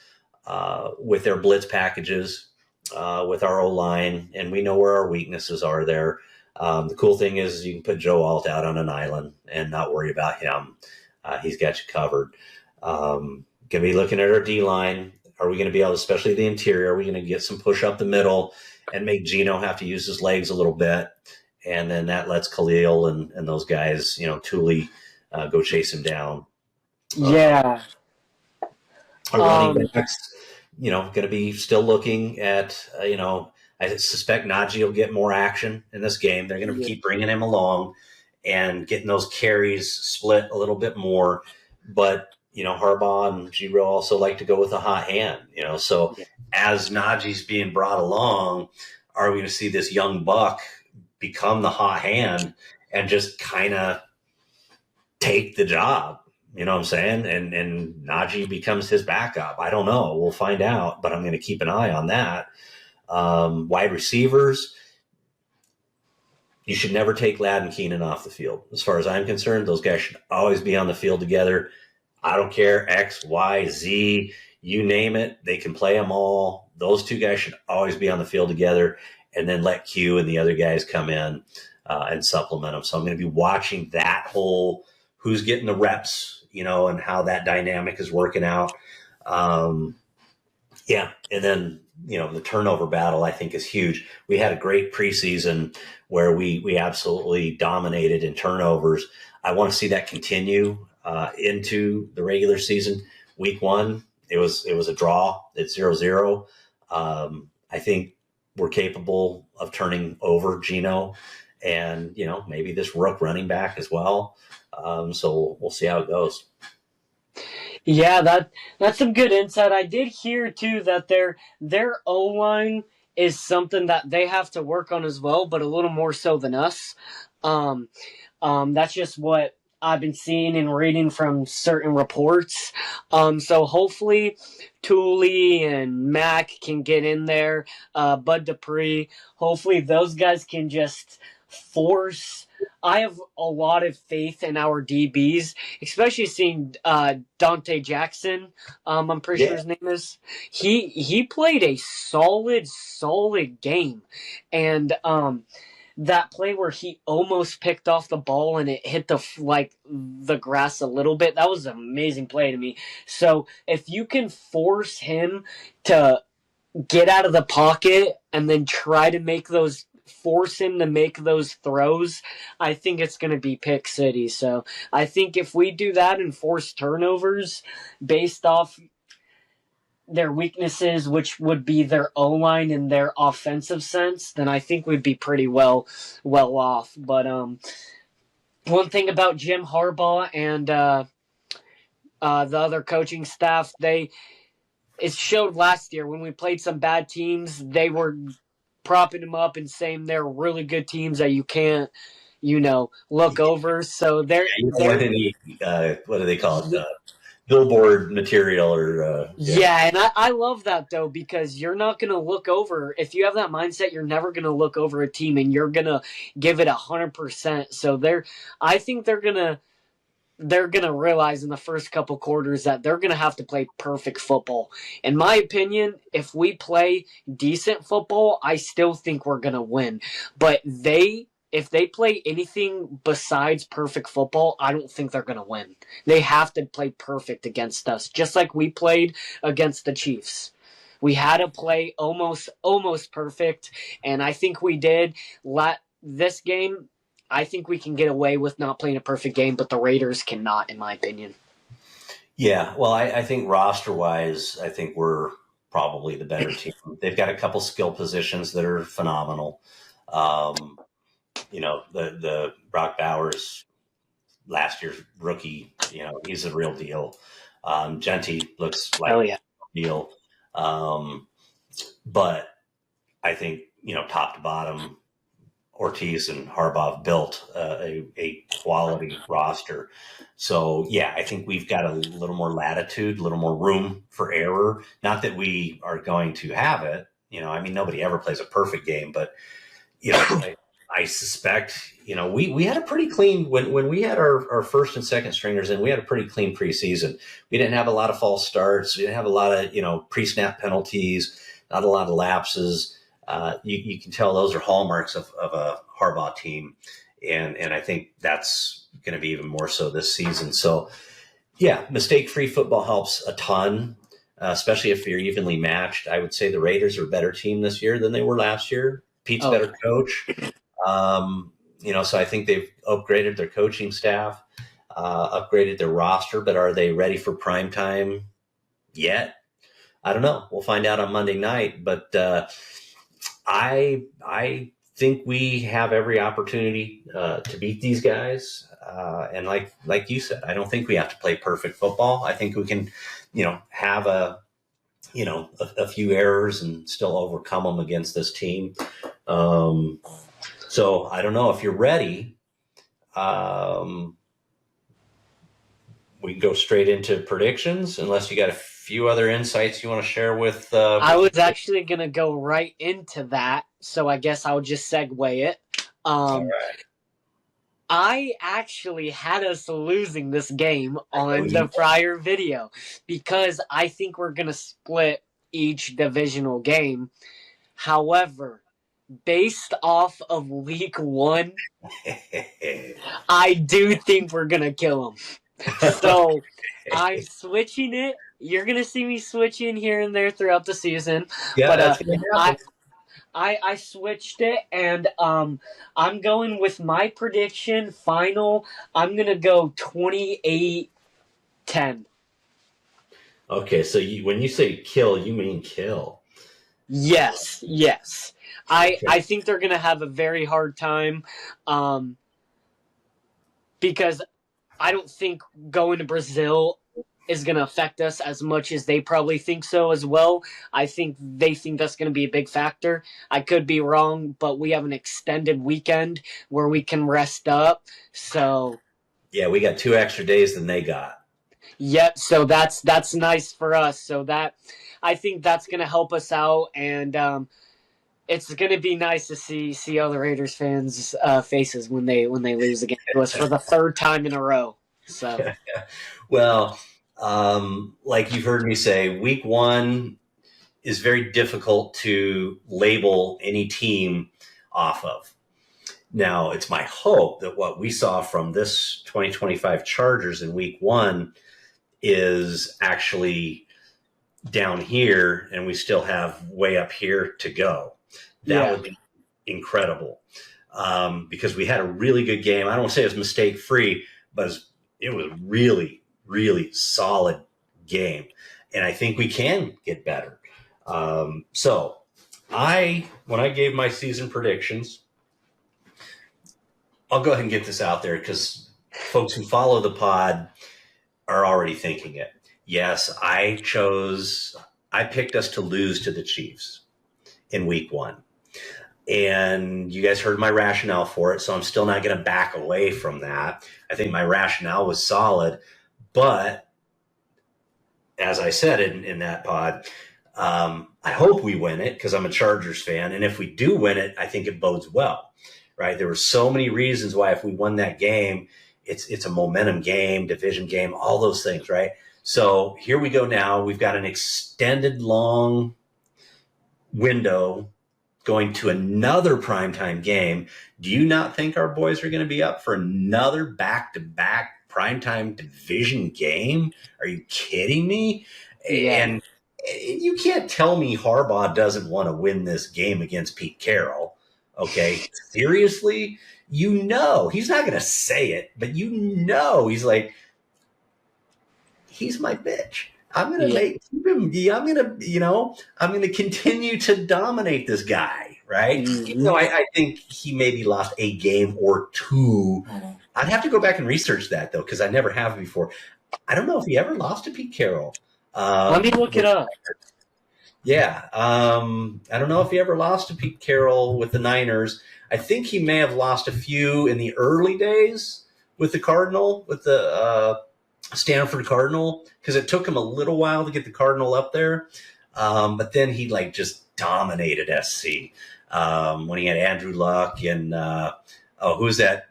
with their blitz packages. With our O-line, and we know where our weaknesses are there. The cool thing is you can put Joe Alt out on an island and not worry about him. He's got you covered. Going to be looking at our D-line. Are we going to be able, especially the interior, are we going to get some push up the middle and make Geno have to use his legs a little bit? And then that lets Khalil and those guys, Thule, go chase him down. Yeah. Our running backs, going to be still looking at, I suspect Najee will get more action in this game. They're going to keep bringing him along and getting those carries split a little bit more. But, Harbaugh and Giro also like to go with a hot hand, So as Najee's being brought along, are we going to see this young buck become the hot hand and just kind of take the job? You know what I'm saying? And Najee becomes his backup. I don't know. We'll find out, but I'm going to keep an eye on that. Wide receivers, you should never take Ladd and Keenan off the field. As far as I'm concerned, those guys should always be on the field together. I don't care, X, Y, Z, you name it. They can play them all. Those two guys should always be on the field together, and then let Q and the other guys come in and supplement them. So I'm going to be watching that whole who's getting the reps, and how that dynamic is working out. And then, the turnover battle, I think, is huge. We had a great preseason where we absolutely dominated in turnovers. I want to see that continue into the regular season. Week 1, it was a draw. It's 0-0. I think we're capable of turning over Geno and, maybe this Rook running back as well. So we'll see how it goes. Yeah, that's some good insight. I did hear too that their O-line is something that they have to work on as well, but a little more so than us. That's just what I've been seeing and reading from certain reports. So hopefully Thule and Mac can get in there. Bud Dupree. Hopefully those guys can just force I have a lot of faith in our DBs, especially seeing Dante Jackson. I'm pretty sure Yeah. his name is. He played a solid game, and that play where he almost picked off the ball and it hit the grass a little bit. That was an amazing play to me. So if you can force him to get out of the pocket and then force him to make those throws, I think it's going to be pick city. So I think if we do that and force turnovers based off their weaknesses, which would be their O-line and their offensive sense, then I think we'd be pretty well off. But one thing about Jim Harbaugh and the other coaching staff, it showed last year when we played some bad teams, they were propping them up and saying they're really good teams that you can't, look over. So What do they call it? Billboard material or yeah, and I love that though, because you're not going to look over. If you have that mindset, you're never going to look over a team, and you're going to give it 100%. So I think they're going to realize in the first couple quarters that they're going to have to play perfect football. In my opinion, if we play decent football, I still think we're going to win. But if they play anything besides perfect football, I don't think they're going to win. They have to play perfect against us, just like we played against the Chiefs. We had to play almost perfect, and I think we did. This game, I think we can get away with not playing a perfect game, but the Raiders cannot, in my opinion. Yeah, well, I think roster-wise, I think we're probably the better team. They've got a couple skill positions that are phenomenal. The Brock Bowers, last year's rookie, he's a real deal. Genty looks like a deal. But I think, top to bottom, Ortiz and Harbaugh built a quality roster. So, yeah, I think we've got a little more latitude, a little more room for error. Not that we are going to have it. Nobody ever plays a perfect game, but, I suspect, we had a pretty clean, when we had our first and second stringers in, we had a pretty clean preseason. We didn't have a lot of false starts. We didn't have a lot of, pre-snap penalties, not a lot of lapses. You can tell those are hallmarks of a Harbaugh team. And I think that's going to be even more so this season. So, yeah, mistake-free football helps a ton, especially if you're evenly matched. I would say the Raiders are a better team this year than they were last year. Pete's a better coach. So I think they've upgraded their coaching staff, upgraded their roster, but are they ready for prime time yet? I don't know. We'll find out on Monday night, but I think we have every opportunity to beat these guys. And like you said, I don't think we have to play perfect football. I think we can, have a few errors and still overcome them against this team. So I don't know if you're ready. We can go straight into predictions, unless you got a few other insights you want to share with. I was actually going to go right into that, so I guess I'll just segue it. All right. I actually had us losing this game on the prior video because I think we're going to split each divisional game. However, based off of week 1, I do think we're going to kill them. So I'm switching it. You're going to see me switching here and there throughout the season. Yeah, but I switched it, and I'm going with my prediction final. I'm going to go 28-10. Okay, so when you say kill, you mean kill. Yes. Okay. I think they're going to have a very hard time because I don't think going to Brazil is going to affect us as much as they probably think so as well. I think they think that's going to be a big factor. I could be wrong, but we have an extended weekend where we can rest up. So yeah, we got 2 extra days than they got. Yep, so that's nice for us. So I think that's going to help us out, and it's going to be nice to see all the Raiders fans' faces when they lose again to us for the third time in a row. So, Well, like you've heard me say, week one is very difficult to label any team off of. Now, it's my hope that what we saw from this 2025 Chargers in week one is actually down here, and we still have way up here to go. That would be incredible, because we had a really good game. I don't want to say it was mistake free, but it was really, really solid game, and I think we can get better. So when I gave my season predictions, I'll go ahead and get this out there because folks who follow the pod are already thinking it. Yes, I picked us to lose to the Chiefs in week one. And you guys heard my rationale for it, so I'm still not going to back away from that. I think my rationale was solid. But as I said in that pod, I hope we win it because I'm a Chargers fan. And if we do win it, I think it bodes well, right? There were so many reasons why if we won that game, it's a momentum game, division game, all those things, right? So here we go now. We've got an extended long window going to another primetime game. Do you not think our boys are going to be up for another back-to-back primetime division game? Are you kidding me? Yeah. And you can't tell me Harbaugh doesn't want to win this game against Pete Carroll. Okay, seriously? You know, he's not going to say it, but you know he's like, he's my bitch. I'm going to keep him. I'm going to continue to dominate this guy, right? Mm-hmm. I think he maybe lost a game or two. I'd have to go back and research that though, because I never have before. I don't know if he ever lost to Pete Carroll. Let me look it up. Yeah, I don't know if he ever lost to Pete Carroll with the Niners. I think he may have lost a few in the early days with the Stanford Cardinal, because it took him a little while to get the Cardinal up there. But then he just dominated SC when he had Andrew Luck and who was that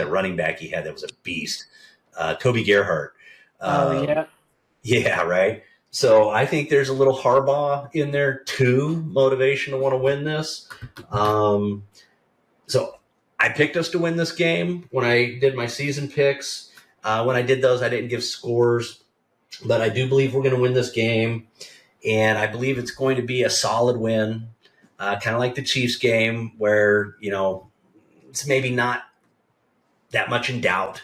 running back he had that was a beast? Toby Gerhardt. Yeah, right. So I think there's a little Harbaugh in there too, motivation to want to win this. So I picked us to win this game when I did my season picks. When I did those, I didn't give scores, but I do believe we're going to win this game, and I believe it's going to be a solid win, kind of like the Chiefs game where, it's maybe not that much in doubt.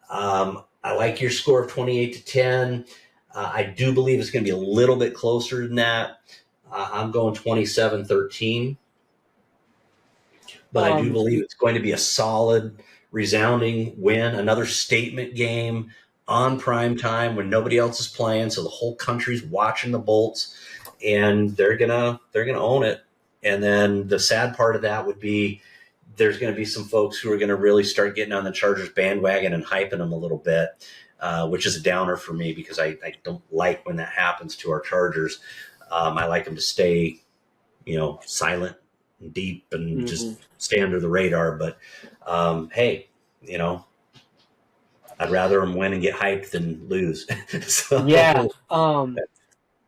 I like your score of 28-10. I do believe it's going to be a little bit closer than that. I'm going 27-13. But I do believe it's going to be a solid, resounding win, another statement game on prime time when nobody else is playing, so the whole country's watching the Bolts, and they're gonna own it. And then the sad part of that would be there's going to be some folks who are going to really start getting on the Chargers bandwagon and hyping them a little bit, which is a downer for me because I don't like when that happens to our Chargers. I like them to stay, silent and deep and just stay under the radar. But, hey, I'd rather them win and get hyped than lose. So. Yeah.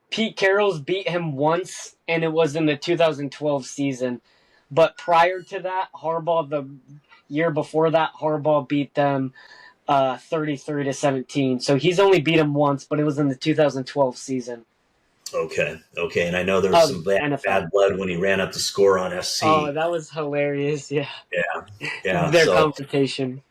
Pete Carroll's beat him once, and it was in the 2012 season. But prior to that, Harbaugh, the year before that, Harbaugh beat them 33-17. So he's only beat him once, but it was in the 2012 season. Okay. And I know there was some bad blood when he ran up the score on SC. Oh, that was hilarious. Yeah. Yeah. Their confrontation.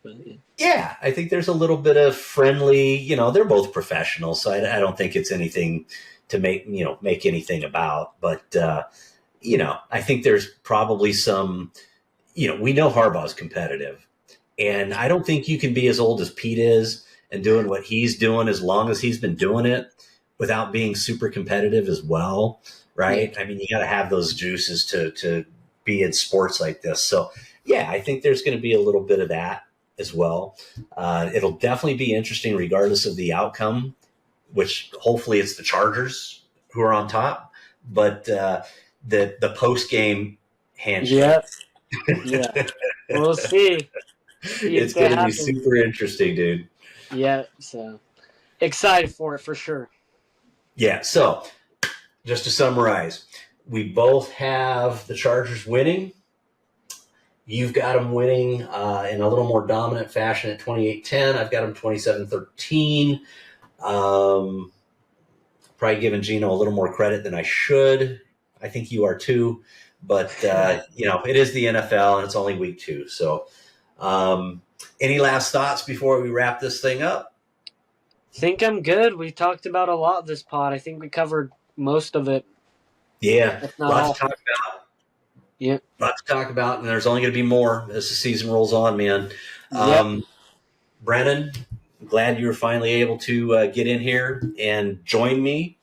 Yeah, I think there's a little bit of friendly, they're both professionals, so I don't think it's anything to make anything about. But, I think there's probably some, we know Harbaugh's competitive. And I don't think you can be as old as Pete is and doing what he's doing as long as he's been doing it without being super competitive as well, right? I mean, you got to have those juices to be in sports like this. So, yeah, I think there's going to be a little bit of that as well. It'll definitely be interesting regardless of the outcome, which hopefully it's the Chargers who are on top. But the post game handshake. Yeah. Yeah. We'll see. See if It's that going to be happens. super interesting, dude. Yeah. So excited for it for sure. Yeah. So just to summarize, we both have the Chargers winning. You've got them winning in a little more dominant fashion at 28-10. I've got them 27-13. Probably giving Gino a little more credit than I should. I think you are too. But, it is the NFL and it's only week 2. So any last thoughts before we wrap this thing up? Think I'm good. We talked about a lot this pod. I think we covered most of it. Yeah, If not lots all. to talk about. Yeah. Lots to talk about, and there's only going to be more as the season rolls on, man. Yep. Brennan, I'm glad you were finally able to get in here and join me.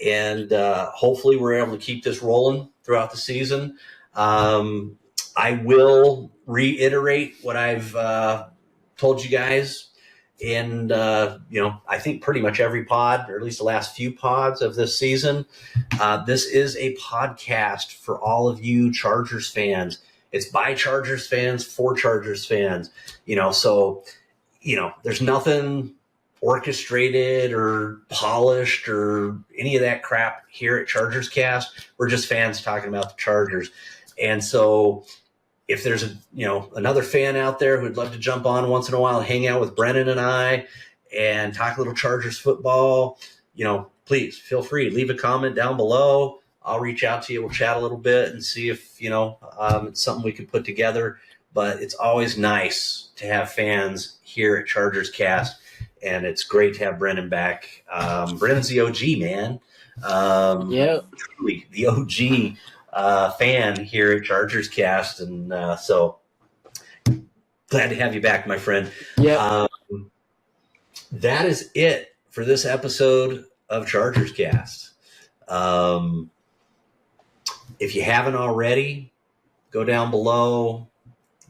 And hopefully we're able to keep this rolling throughout the season. I will reiterate what I've told you guys. And, I think pretty much every pod, or at least the last few pods of this season, this is a podcast for all of you Chargers fans. It's by Chargers fans for Chargers fans, so, there's nothing orchestrated or polished or any of that crap here at ChargersCast. We're just fans talking about the Chargers. And so if there's another fan out there who'd love to jump on once in a while and hang out with Brennan and I and talk a little Chargers football, please feel free. Leave a comment down below. I'll reach out to you. We'll chat a little bit and see if, it's something we could put together. But it's always nice to have fans here at ChargersCast, and it's great to have Brennan back. Brennan's the OG, man. Truly the OG fan here at ChargersCast, and so glad to have you back, my friend. Yeah. That is it for this episode of ChargersCast. If you haven't already, go down below,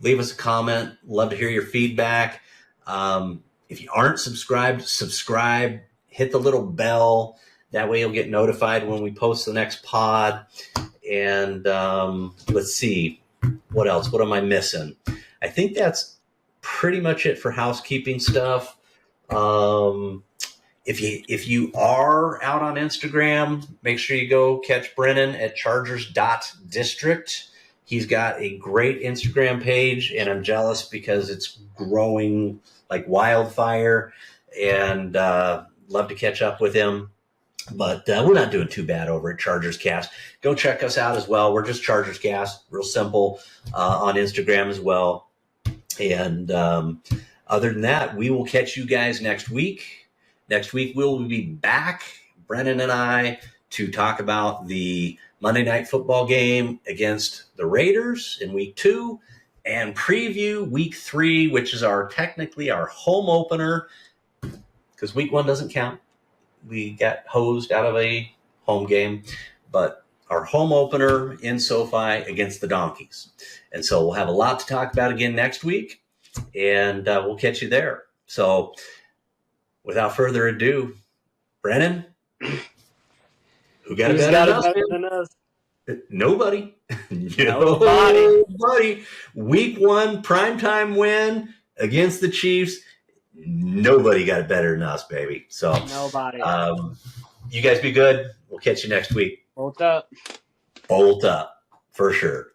leave us a comment. Love to hear your feedback. If you aren't subscribed, subscribe. Hit the little bell. That way you'll get notified when we post the next pod. And let's see. What else? What am I missing? I think that's pretty much it for housekeeping stuff. If you are out on Instagram, make sure you go catch Brennan at chargers.district. He's got a great Instagram page, and I'm jealous because it's growing like wildfire, and love to catch up with him. But we're not doing too bad over at ChargersCast. Go check us out as well. We're just ChargersCast, real simple, on Instagram as well. And other than that, we will catch you guys next week. Next week, we'll be back, Brennan and I, to talk about the Monday Night Football game against the Raiders in week 2 and preview week 3, which is technically our home opener, because week 1 doesn't count. We got hosed out of a home game, but our home opener in SoFi against the Donkeys. And so we'll have a lot to talk about again next week, and we'll catch you there. So without further ado, Brennan, who got a better than us? Nobody. Nobody. Week 1 primetime win against the Chiefs. Nobody got it better than us, baby. So nobody. You guys be good. We'll catch you next week. Bolt up. Bolt up, for sure.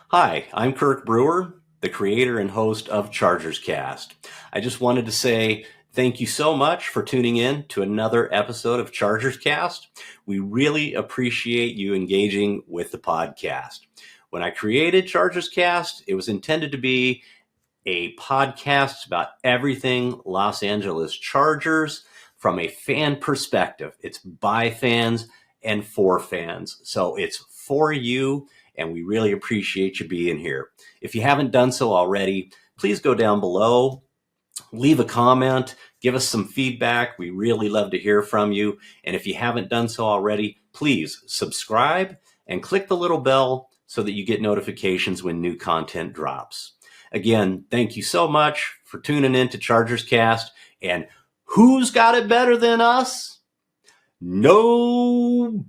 Hi, I'm Kirk Brewer, the creator and host of ChargersCast. I just wanted to say thank you so much for tuning in to another episode of ChargersCast. We really appreciate you engaging with the podcast. When I created ChargersCast, it was intended to be a podcast about everything Los Angeles Chargers from a fan perspective. It's by fans and for fans. So it's for you, and we really appreciate you being here. If you haven't done so already, please go down below, leave a comment, give us some feedback. We really love to hear from you. And if you haven't done so already, please subscribe and click the little bell so that you get notifications when new content drops. Again, thank you so much for tuning in to ChargersCast. And who's got it better than us? Nobody.